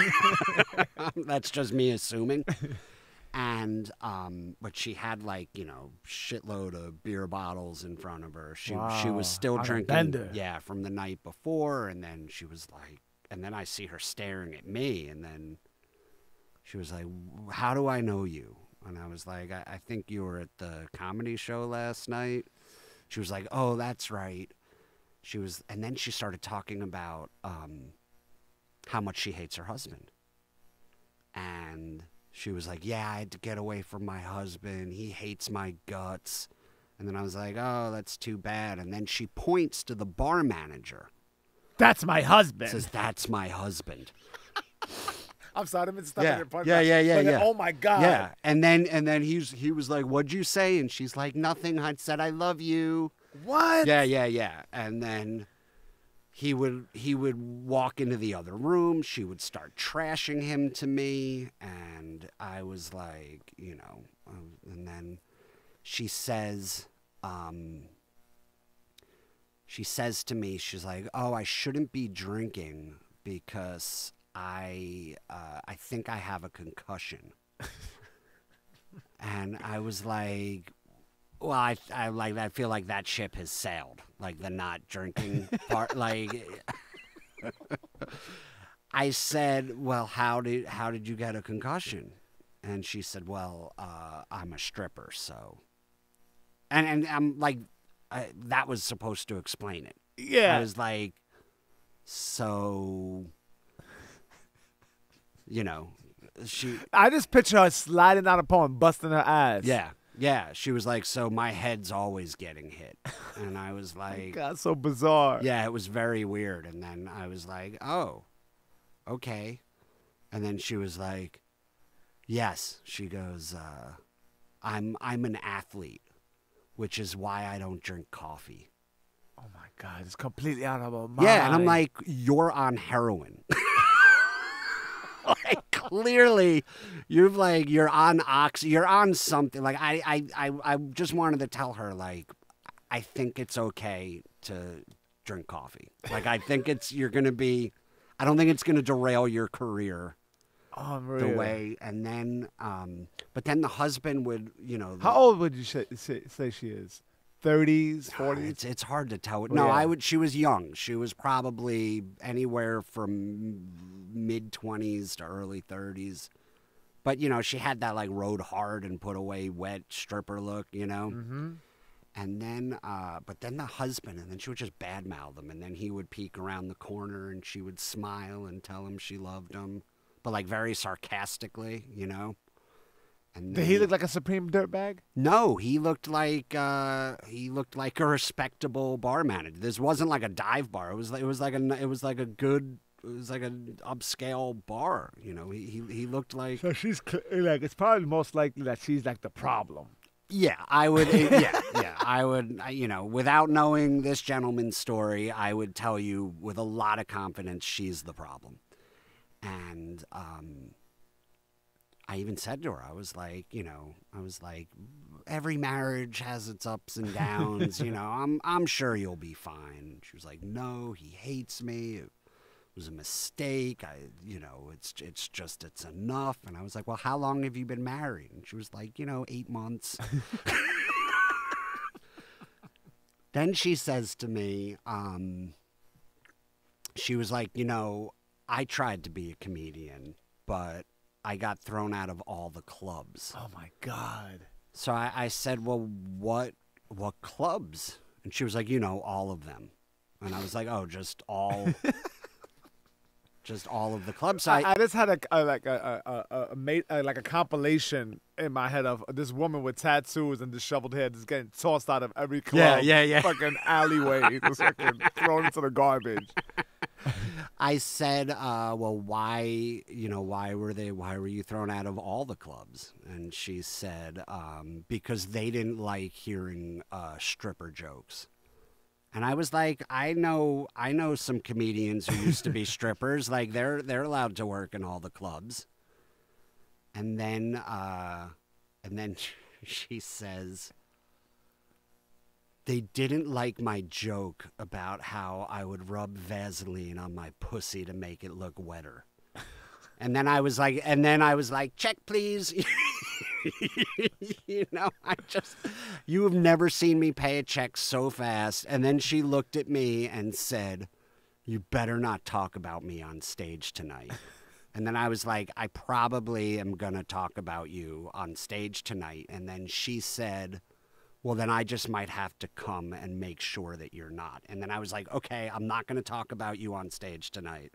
that's just me assuming. And but she had like shitload of beer bottles in front of her. She was still drinking, from the night before, and then she was like, and then I see her staring at me, and then she was like, "How do I know you?" And I was like, I think you were at the comedy show last night." She was like, "Oh, that's right." And then she started talking about how much she hates her husband. And she was like, yeah, I had to get away from my husband. He hates my guts. And then I was like, oh, that's too bad. And then she points to the bar manager. That's my husband. Says, that's my husband. I'm sorry, I've been stuck in your punch. Yeah. Oh my God. Yeah. And then he was like, what'd you say? And she's like, nothing. I said, I love you. What? Yeah. And then he would walk into the other room. She would start trashing him to me. And I was like, and then she says to me, she's like, oh, I shouldn't be drinking because I think I have a concussion. And I was like, well, I feel like that ship has sailed, like the not drinking part. Like, I said, well, how did you get a concussion? And she said, well, I'm a stripper, so. And I'm like, that was supposed to explain it. Yeah. I was like, so, I just picture her sliding down a pole and busting her ass. Yeah, she was like, so my head's always getting hit. And I was like... God, so bizarre. Yeah, it was very weird. And then I was like, oh, okay. And then she was like, yes. She goes, I'm an athlete, which is why I don't drink coffee. Oh, my God. It's completely out of my mind. Yeah, and I'm like, you're on heroin. Like, clearly, you're on you're on something. Like, I just wanted to tell her, like, I think it's okay to drink coffee. Like, I think I don't think it's gonna derail your career. Oh, the way. And then, but then the husband would, How old would you say she is? 30s, 40s? It's hard to tell. No, she was young. She was probably anywhere from mid-20s to early 30s. But, she had that, like, rode hard and put away wet stripper look, Mm-hmm. And then, but then the husband, and then she would just badmouth him. And then he would peek around the corner and she would smile and tell him she loved him. But, like, very sarcastically, And Did he look like a supreme dirtbag? No, he looked like a respectable bar manager. This wasn't like a dive bar. It was like an upscale bar. He looked like. So she's like, it's probably most likely that she's like the problem. Yeah, I would. Yeah, I would. Without knowing this gentleman's story, I would tell you with a lot of confidence she's the problem. And I even said to her, I was like, every marriage has its ups and downs, I'm sure you'll be fine. She was like, no, he hates me. It was a mistake. It's enough. And I was like, well, how long have you been married? And she was like, 8 months. Then she says to me, she was like, I tried to be a comedian, but I got thrown out of all the clubs. Oh my God. So I said, well, what clubs? And she was like, all of them. And I was like, oh, just all of the clubs. So I just had a compilation in my head of this woman with tattoos and disheveled hair just getting tossed out of every club, fucking alleyway, just fucking thrown into the garbage. I said, well, why were you thrown out of all the clubs? And she said, because they didn't like hearing stripper jokes. And I was like, I know some comedians who used to be strippers. Like they're allowed to work in all the clubs. And then she says, they didn't like my joke about how I would rub Vaseline on my pussy to make it look wetter. And then I was like, check, please. You have never seen me pay a check so fast. And then she looked at me and said, you better not talk about me on stage tonight. And then I was like, I probably am going to talk about you on stage tonight. And then she said, well, then I just might have to come and make sure that you're not. And then I was like, okay, I'm not going to talk about you on stage tonight.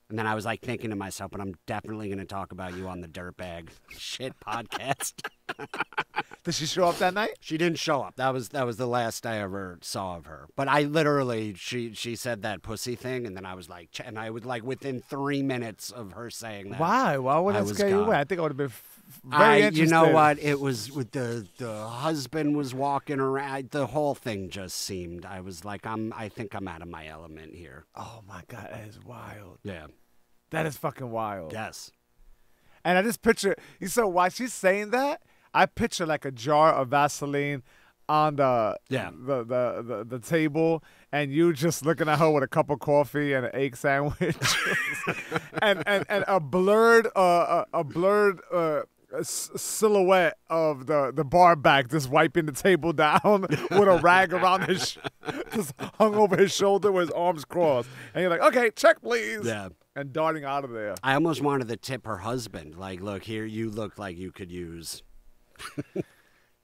And then I was like thinking to myself, but I'm definitely going to talk about you on the Dirtbag Shit podcast. Did she show up that night? She didn't show up. That was the last I ever saw of her. But I literally, she said that pussy thing, and then I was like, and I would like within 3 minutes of her saying that. Why? Why would that scare you away? I think I would have been very interested. You know what? It was with the husband was walking around. The whole thing just seemed. I was like, I think I'm out of my element here. Oh my God, that is wild. Yeah. That is fucking wild. Yes. And I just picture, so while she's saying that, I picture like a jar of Vaseline on the table, and you just looking at her with a cup of coffee and an egg sandwich, and a blurred silhouette of the bar back just wiping the table down with a rag around his just hung over his shoulder with his arms crossed, and you're like, okay, check please. Yeah. And darting out of there. I almost wanted to tip her husband. Like, look, here, you look like you could use.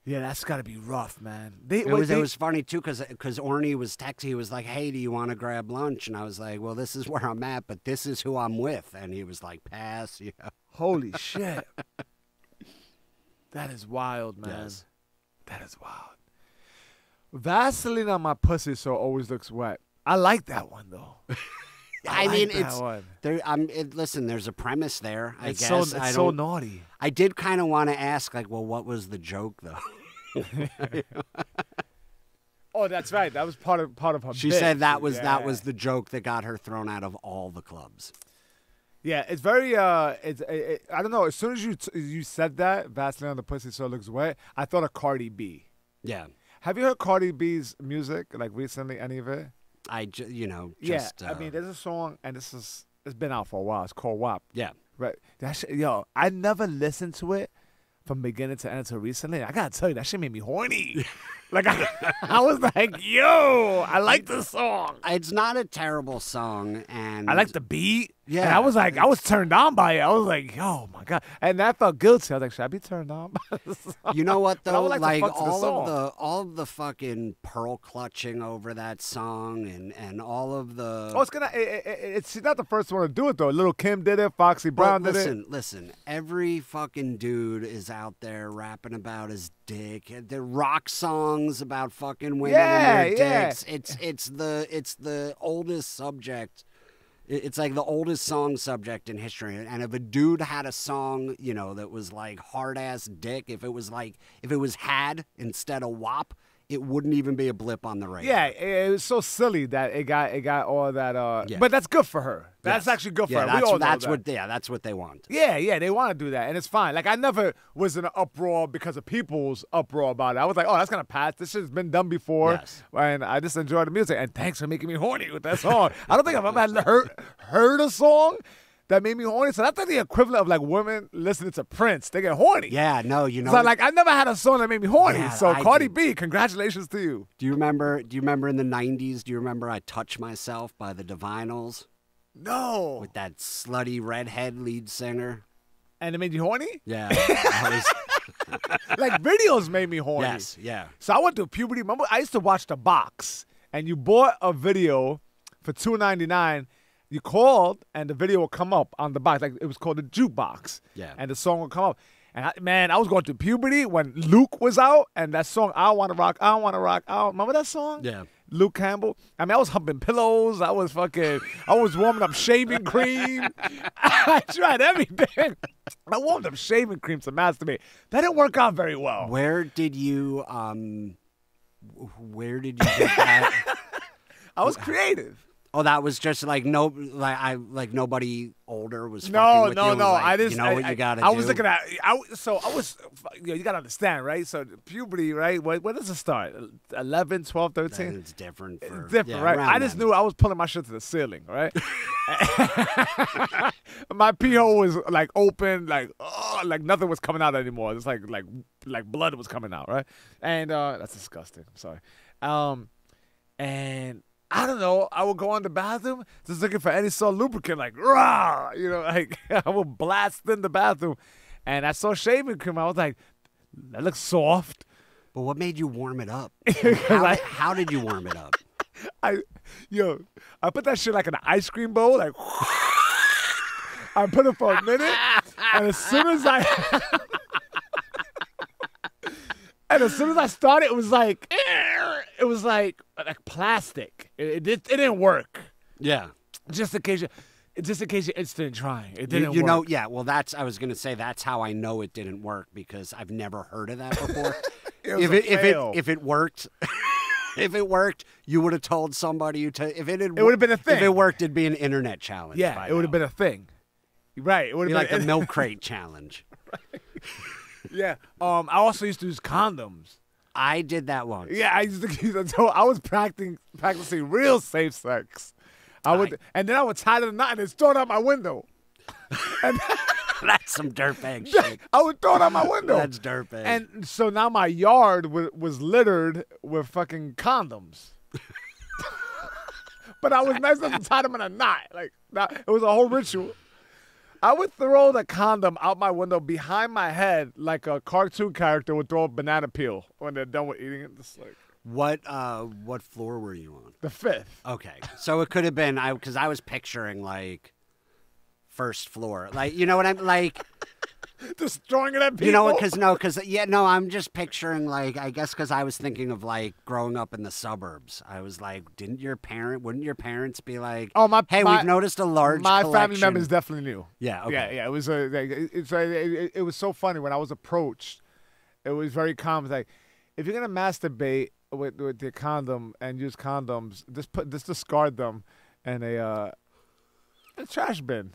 Yeah, that's got to be rough, man. It was funny, too, because Orny was texting. He was like, hey, do you want to grab lunch? And I was like, well, this is where I'm at, but this is who I'm with. And he was like, pass. Yeah. Holy shit. That is wild, man. Yes. That is wild. Vaseline on my pussy so it always looks wet. I like that one, though. Listen, there's a premise there. I guess it's so naughty. I did kind of want to ask, like, well, what was the joke though? Oh, that's right. That was part of her. She said that was the joke that got her thrown out of all the clubs. Yeah, it's very. I don't know. As soon as you said that, Vaseline on the pussy so it looks wet, I thought of Cardi B. Yeah. Have you heard Cardi B's music like recently? Any of it? I mean, there's a song, and it's been out for a while. It's called WAP. Yeah. Right. That shit, I never listened to it from beginning to end until recently. I gotta tell you, that shit made me horny. Like I was like, yo, I like this song. It's not a terrible song, and I like the beat. Yeah. And I was turned on by it. I was like, oh my God. And that felt guilty. I was like, should I be turned on by this song? You know what though? Like all of the fucking pearl clutching over that song and all of the it's not the first one to do it though. Little Kim did it, Foxy Brown did it. Listen, every fucking dude is out there rapping about his dick. The rock songs about fucking women and their dicks. It's the oldest subject. It's like the oldest song subject in history. And if a dude had a song, that was like hard ass dick, if it was had instead of WAP, it wouldn't even be a blip on the radar. Yeah, it was so silly that it got all that. But that's good for her. That's actually good for her. That's what they want. Yeah, they want to do that, and it's fine. Like I never was in an uproar because of people's uproar about it. I was like, oh, that's gonna pass. This shit's been done before, and I just enjoy the music. And thanks for making me horny with that song. I don't think I've ever heard a song that made me horny. So that's like the equivalent of like women listening to Prince. They get horny. Yeah, no, you know. So like I never had a song that made me horny. Yeah, so I Cardi did. B, congratulations to you. Do you remember in the 90s, do you remember I Touch Myself by the Divinals? No. With that slutty redhead lead singer? And it made you horny? Yeah. I was, Like videos made me horny. yes, yeah. So I went through puberty. Remember, I used to watch The Box, and you bought a video for $2.99. You called, and the video would come up on the box. Like it was called the jukebox. Yeah. And the song would come up. And I was going through puberty when Luke was out, and that song, I Wanna Rock, I Wanna Rock. Remember that song? Yeah. Luke Campbell. I mean, I was humping pillows. I was warming up shaving cream. I tried everything. I warmed up shaving cream to masturbate. That didn't work out very well. Where did you get that? I was creative. Oh, that was just like nobody older was fucking with you. No. Was like, I just, you know what you gotta do. I was looking at, you gotta understand, right? So puberty, right? When does it start? 11, 12, 13? It's different. It's different, right? I just knew I was pulling my shit to the ceiling, right? My pee hole was like open, like nothing was coming out anymore. It's like blood was coming out, right? And that's disgusting. I'm sorry. And I don't know. I would go in the bathroom just looking for any sort of lubricant, like rah, like I would blast in the bathroom, and I saw shaving cream. I was like, that looks soft. But what made you warm it up? Like- How did you warm it up? I put that shit like in an ice cream bowl, like I put it for a minute, and as soon as I started, it was like plastic. It didn't work. Yeah. Just in case you're instant trying, it didn't You work. know, yeah. Well, I was gonna say that's how I know it didn't work because I've never heard of that before. If it worked. If it worked, you would have told somebody. It would have been a thing. If it worked, it'd be an internet challenge. Yeah, it would have been a thing. Right. It would have like been the milk crate challenge. Yeah. I also used to use condoms. I did that once. Yeah, I used to use them. So I was practicing real safe sex. And then I would tie the knot and then throw it out my window. And That's some dirtbag shit. I would throw it out my window. That's dirtbag. And so now my yard was littered with fucking condoms. But I was nice enough to tie them in a knot. Like, it was a whole ritual. I would throw the condom out my window behind my head like a cartoon character would throw a banana peel when they're done with eating it. Just like what floor were you on? the 5th. Okay, so it could have been because I was picturing like first floor, like you know what I'm like. Just throwing it at people. You know, I'm just picturing like I guess because I was thinking of like growing up in the suburbs. I was like, wouldn't your parents be like, we've noticed a large my collection. family members definitely knew. Yeah, okay. yeah. It was it was so funny when I was approached. It was very common. Like, if you're gonna masturbate with your condom and use condoms, just discard them in a trash bin.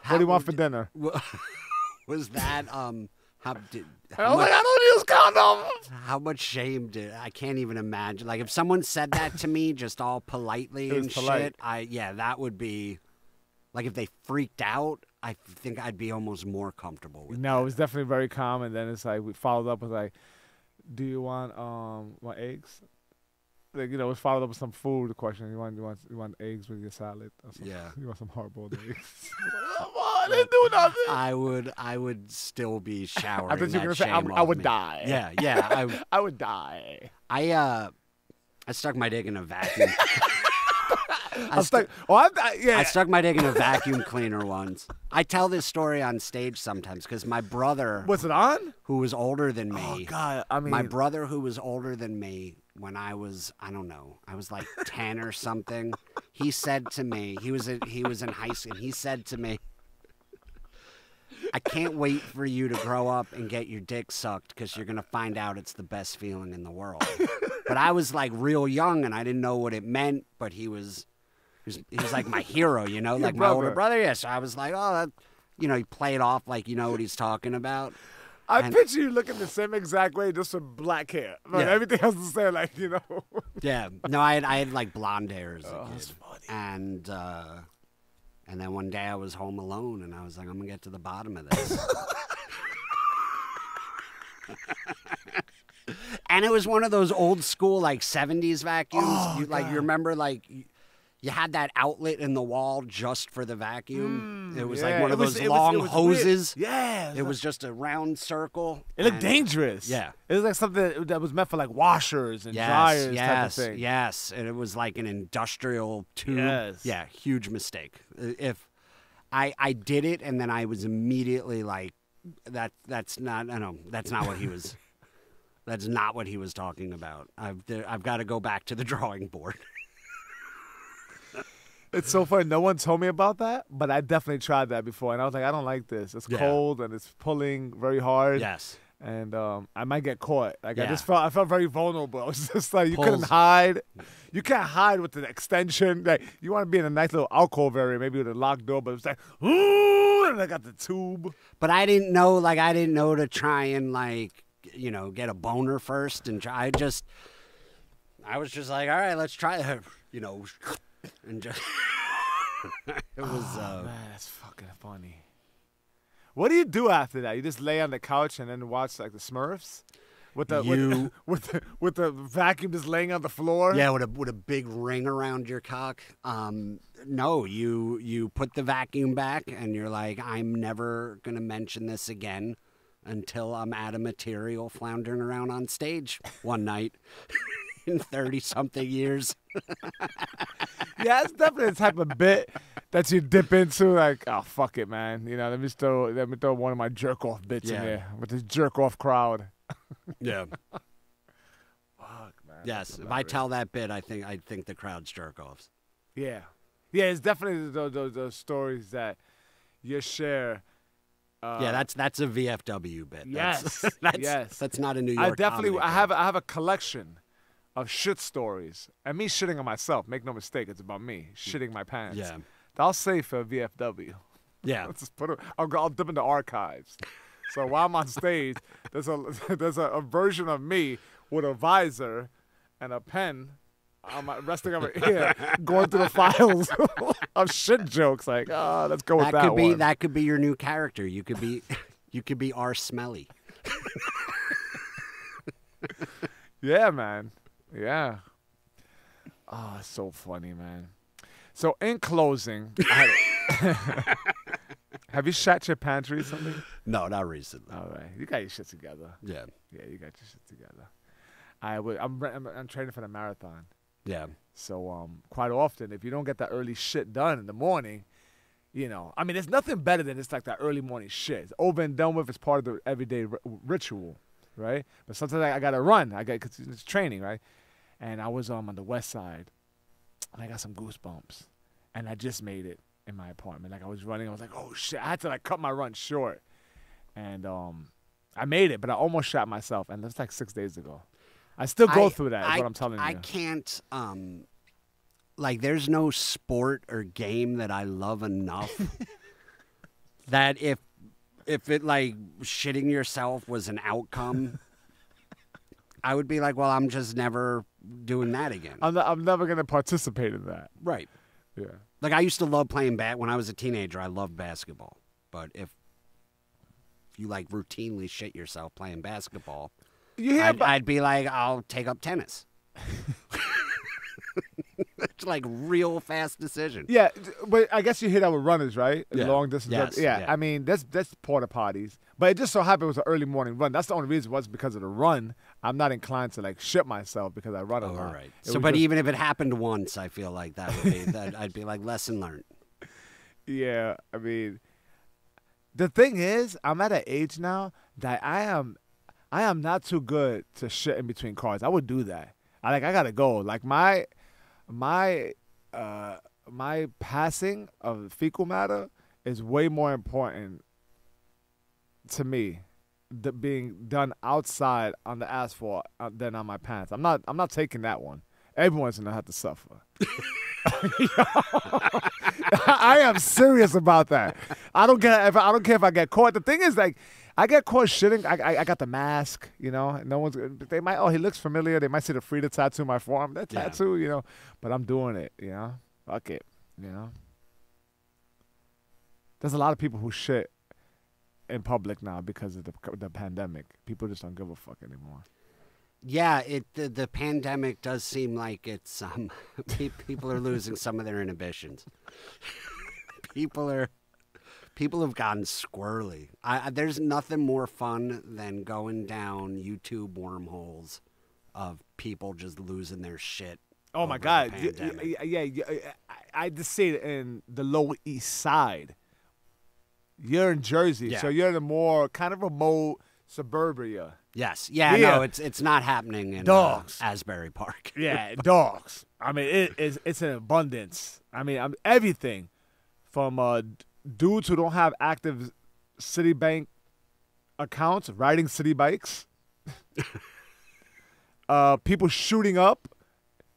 What do you want for dinner? Was that I don't use condoms. how much shame did I can't even imagine. Like if someone said that to me just all politely and polite. shit, that would be like if they freaked out, I think I'd be almost more comfortable with No, it was definitely very common. Then it's like we followed up with like, do you want eggs? Like, it was followed up with some food question. You want eggs with your salad? Or something? Yeah. You want some hard-boiled eggs? Come on, I didn't do nothing. I would still be showering. I thought you were that gonna say shame I off would me. die. Yeah. I would die. I stuck my dick in a vacuum. I stuck my dick in a vacuum cleaner once. I tell this story on stage sometimes because my brother, Was it on? who was older than me, Oh God! I mean, my brother who was older than me when I was, I don't know, I was like 10 or something. He said to me, he was in high school, and he said to me, I can't wait for you to grow up and get your dick sucked because you're going to find out it's the best feeling in the world. But I was like real young and I didn't know what it meant, but he was like my hero, like my older brother. Yeah, so I was like, oh, that, he played off like you know what he's talking about. I picture you looking the same exact way, just with black hair. But everything else is saying like, Yeah. No, I had like blonde hair as a kid. That's funny. And And then one day I was home alone, and I was like, I'm going to get to the bottom of this. And it was one of those old school, like, 70s vacuums. Oh, you remember, like, you had that outlet in the wall just for the vacuum. It was like one of those long hoses. Weird. Yeah. It was just a round circle. It looked dangerous. Yeah. It was like something that was meant for, like, washers and dryers type of thing. Yes, and it was like an industrial tube. Yes. Yeah, huge mistake. If I did it, and then I was immediately like, that's not what he was. That's not what he was talking about. I've got to go back to the drawing board. It's so funny. No one told me about that, but I definitely tried that before, and I was like, I don't like this. It's cold and it's pulling very hard. Yes. And I might get caught. Like Yeah. I felt very vulnerable. It was just like you couldn't hide. You can't hide with an extension. Like you want to be in a nice little alcove area, maybe with a locked door, but it's like, ooh, and I got the tube. But I didn't know to try and get a boner first and try. I was just like, all right, let's try it. And just it was. Man, that's fucking funny. What do you do after that? You just lay on the couch and then watch like the Smurfs, with the vacuum just laying on the floor. Yeah, with a big ring around your cock. No, you put the vacuum back and you're like, I'm never gonna mention this again until I'm at a material floundering around on stage one night in 30-something years. Yeah, it's definitely the type of bit that you dip into. Like, oh fuck it, man. Let me throw one of my jerk off bits in there with this jerk off crowd. Yeah. Fuck, man. Yes. If I tell that bit, I think the crowd's jerk offs. Yeah. Yeah, it's definitely those stories that you share. Yeah, that's a VFW bit. Yes. That's not a New York. I have a collection of shit stories, and me shitting on myself. Make no mistake, it's about me shitting my pants. Yeah. I'll save for VFW. Yeah. Let's just I'll dip into archives. So while I'm on stage, there's a version of me with a visor and a pen resting on my ear, going through the files of shit jokes. Like, let's go with that one. That could be your new character. You could be R. Smelly. Yeah, man. Yeah. Oh, it's so funny, man. So in closing, have you shat your pants recently? No, not recently. All right, you got your shit together. Yeah. Yeah, you got your shit together. I'm training for the marathon. Yeah. So quite often, if you don't get that early shit done in the morning, there's nothing better than just like that early morning shit. It's over and done with. It's part of the everyday ritual, right? But sometimes I gotta run. Cause it's training, right? And I was on the west side, and I got some goosebumps, and I just made it in my apartment. Like I was running, I was like, oh shit! I had to like cut my run short, and I made it, but I almost shot myself, and that's like 6 days ago. I still go through that. Is what I'm telling you. I can't. There's no sport or game that I love enough that if it like shitting yourself was an outcome, I would be like, well, I'm just never doing that again. I'm never gonna participate in that. Right. Yeah. Like I used to love playing when I was a teenager. I loved basketball, but if you like routinely shit yourself playing basketball, I'd be like, I'll take up tennis. It's like real fast decision. Yeah, but I guess you hear that with runners, right? Yeah. Long distance. Yes, Yeah. yeah. I mean, that's porta potties. But it just so happened it was an early morning run. That's the only reason was because of the run. I'm not inclined to like shit myself because I run a lot. All right. But even if it happened once, I feel like that would be that I'd be like lesson learned. Yeah, I mean, the thing is, I'm at an age now that I am not too good to shit in between cars. I would do that. I gotta go. Like my passing of fecal matter is way more important to me being done outside on the asphalt than on my pants. I'm not taking that one. Everyone's gonna have to suffer. I am serious about that. I don't care if I get caught. The thing is, like, I get caught shitting. I got the mask, No one's. They might. Oh, he looks familiar. They might see the Frida tattoo on my forearm. That tattoo, But I'm doing it. Fuck it. There's a lot of people who shit in public now because of the pandemic. People just don't give a fuck anymore. Yeah, the pandemic does seem like it's people are losing some of their inhibitions. People have gotten squirrely. There's nothing more fun than going down YouTube wormholes of people just losing their shit. Oh my God! Yeah. I just see it in the Lower East Side. You're in Jersey, so you're in a more kind of remote suburbia. Yes. Yeah. No, it's not happening in Asbury Park. Yeah, dogs. I mean, it's an abundance. I mean, everything from dudes who don't have active Citibank accounts riding city bikes, people shooting up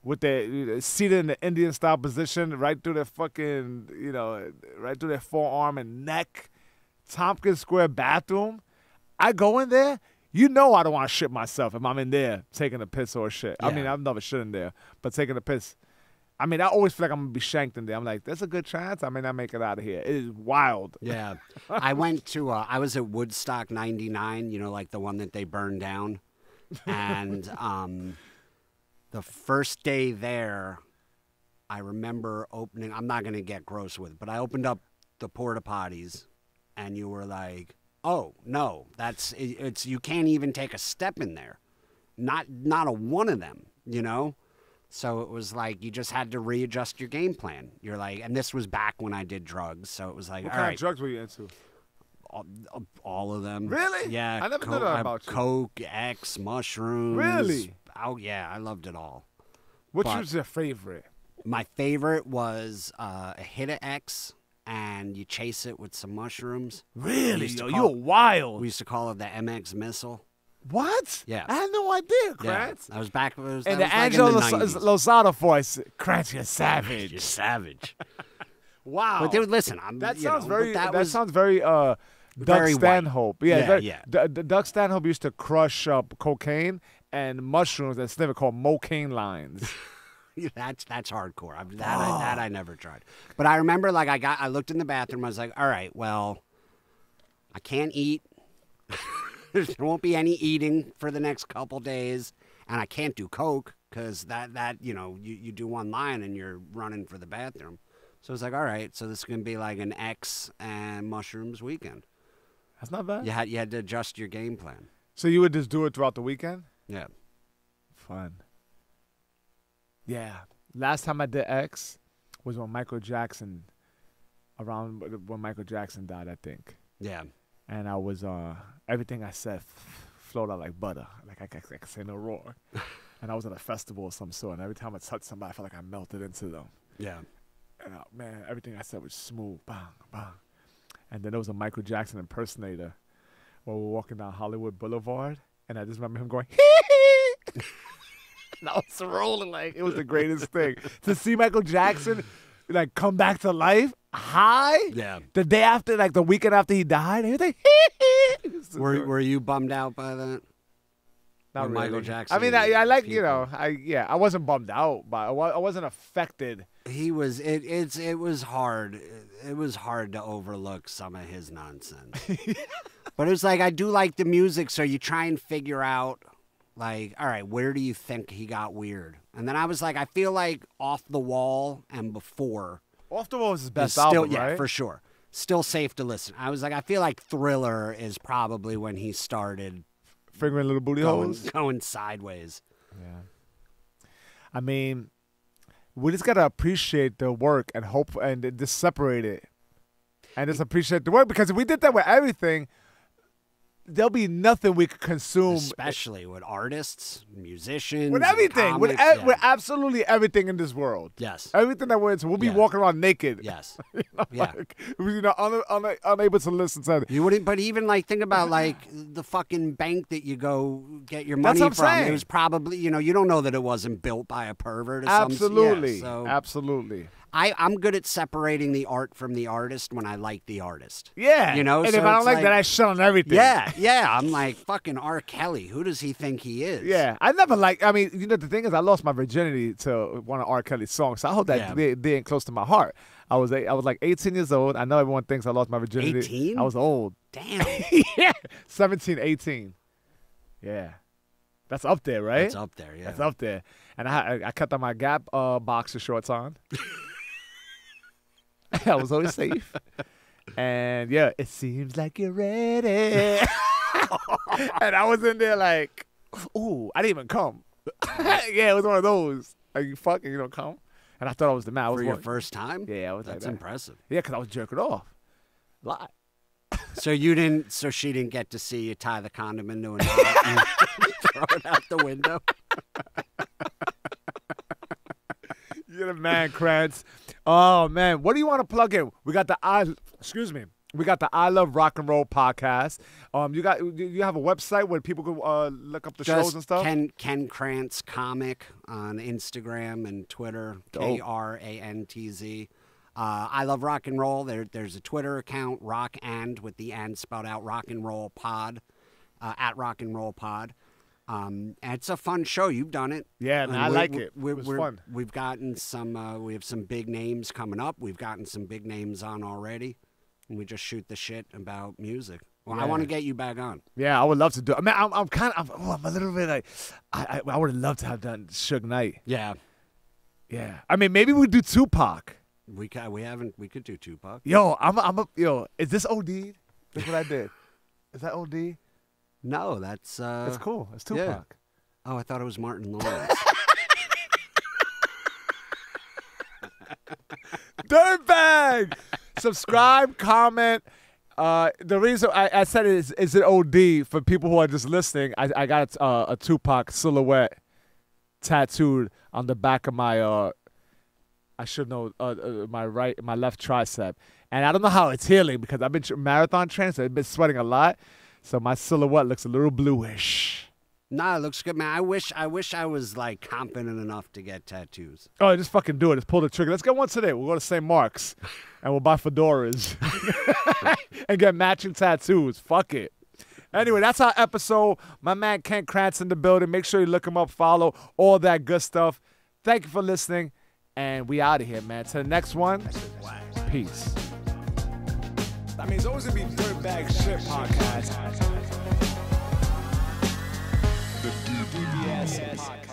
with their seated in the Indian style position right through their fucking, right through their forearm and neck. Tompkins Square bathroom. I go in there. I don't want to shit myself if I'm in there taking a piss or shit. Yeah. I mean, I've never shit in there, but taking a piss. I mean, I always feel like I'm going to be shanked in there. I'm like, there's a good chance I may not make it out of here. It is wild. Yeah. I went to, I was at Woodstock 99, like the one that they burned down. And the first day there, I remember opening, I'm not going to get gross with it, but I opened up the porta potties and you were like, oh, no, it's you can't even take a step in there. Not a one of them, So it was like you just had to readjust your game plan. You're like, and this was back when I did drugs, so it was like, what all kind right. of drugs were you into? All of them. Really? Yeah. I never knew that about you. Coke, X, mushrooms. Really? Oh, yeah, I loved it all. Which was your favorite? My favorite was a hit of X, and you chase it with some mushrooms. Really? Yo, you're wild. We used to call it the MX missile. What? Yeah. I had no idea, Krantz. Yeah. I was back. And the Angelo Lozada voice, Krantz, you're savage. You're savage. Wow. But dude, listen, that sounds very Doug very Stanhope. White. Yeah. Doug Stanhope used to crush up cocaine and mushrooms and sniff it called mocaine lines. That's hardcore. That I never tried. But I remember, like, I looked in the bathroom. I was like, all right, well, I can't eat. There won't be any eating for the next couple days, and I can't do coke because that you do one line and you're running for the bathroom. So I was like, all right, so this is gonna be like an X and mushrooms weekend. That's not bad. You had to adjust your game plan. So you would just do it throughout the weekend? Yeah. Fun. Yeah. Last time I did X was when Michael Jackson died, I think. Yeah. And I was everything I said flowed out like butter. Like I could say no roar. And I was at a festival of some sort, and every time I touched somebody, I felt like I melted into them. Yeah. And man, everything I said was smooth. Bang, bang. And then there was a Michael Jackson impersonator while we were walking down Hollywood Boulevard, and I just remember him going, hee. And I was rolling like it was the greatest thing. To see Michael Jackson like come back to life high. Yeah. The day after, like the weekend after he died, and he was like, hee. Were you bummed out by that? Not really. Michael Jackson. I mean, I like, I wasn't bummed out, but I wasn't affected. He was. It was hard. It was hard to overlook some of his nonsense. But it was like, I do like the music, so you try and figure out, like, all right, where do you think he got weird? And then I was like, I feel like Off the Wall and Before. Off the Wall was his best album, yeah, right? for sure. Still safe to listen. I was like, I feel like Thriller is probably when he started fingering little booty holes, going sideways. Yeah. I mean, we just gotta appreciate the work and hope, and just separate it, and just appreciate the work, because if we did that with everything, there'll be nothing we could consume. Especially with artists, musicians, with everything, with absolutely everything in this world. Yes, everything that we're into. We'll be walking around naked. Yes, unable to listen to it. You wouldn't. But even like think about like the fucking bank that you go get your money from. Saying. It was probably you don't know that it wasn't built by a pervert. Or Absolutely, so absolutely. I'm good at separating the art from the artist when I like the artist. Yeah. You know? And So if I don't it's like that, I shit on everything. Yeah. I'm like, fucking R. Kelly. Who does he think he is? Yeah. I never I mean, you know, the thing is, I lost my virginity to one of R. Kelly's songs. So I hope that they ain't close to my heart. I was like 18 years old. I know everyone thinks I lost my virginity. 18? I was old. Damn. Yeah. 17, 18. Yeah. That's up there, right? That's up there, yeah. That's up there. And I kept on my Gap boxer shorts on. I was always safe. And yeah, it seems like you're ready. And I was in there like, ooh, I didn't even come. Yeah, it was one of those. Like, you fucking, you don't come. And I thought I was the man. I was For your first time? Yeah, I was That's like that. impressive. Yeah, because I was jerking off. Lie. So she didn't get to see you tie the condom into a knot and throw it out the window? You're the man, Krantz. Oh man, what do you want to plug in? We got the I Love Rock and Roll podcast. You have a website where people can look up the shows and stuff? Ken Krantz Comic on Instagram and Twitter. Dope. KRANTZ. I Love Rock and Roll. There's a Twitter account, Rock and with the and spelled out, Rock and Roll Pod, at Rock and Roll Pod. And it's a fun show. You've done it. Yeah, man, I like it. It was fun. We've gotten some. We have some big names coming up. We've gotten some big names on already, and we just shoot the shit about music. Well, I want to get you back on. Yeah, I would love to do it. I mean, I'm a little bit like, I would have loved to have done Suge Knight. Yeah. Yeah. I mean, maybe we do Tupac. We could do Tupac. Yo, is this OD? That's what I did. Is that OD? No, that's It's cool. It's Tupac. Yeah. Oh, I thought it was Martin Lawrence. Dirtbag! Subscribe, comment. The reason I said it is it OD for people who are just listening. I got a Tupac silhouette tattooed on the back of my I should know my left tricep, and I don't know how it's healing because I've been marathon training, so I've been sweating a lot, so my silhouette looks a little bluish. Nah, it looks good, man. I wish I was like confident enough to get tattoos. Oh, just fucking do it. Just pull the trigger. Let's get one today. We'll go to St. Mark's, and we'll buy fedoras and get matching tattoos. Fuck it. Anyway, that's our episode. My man Ken Krantz in the building. Make sure you look him up, follow, all that good stuff. Thank you for listening, and we out of here, man. To the next one, peace. I mean, it's always going to be Dirtbag Shit Podcast. The DBS Podcast.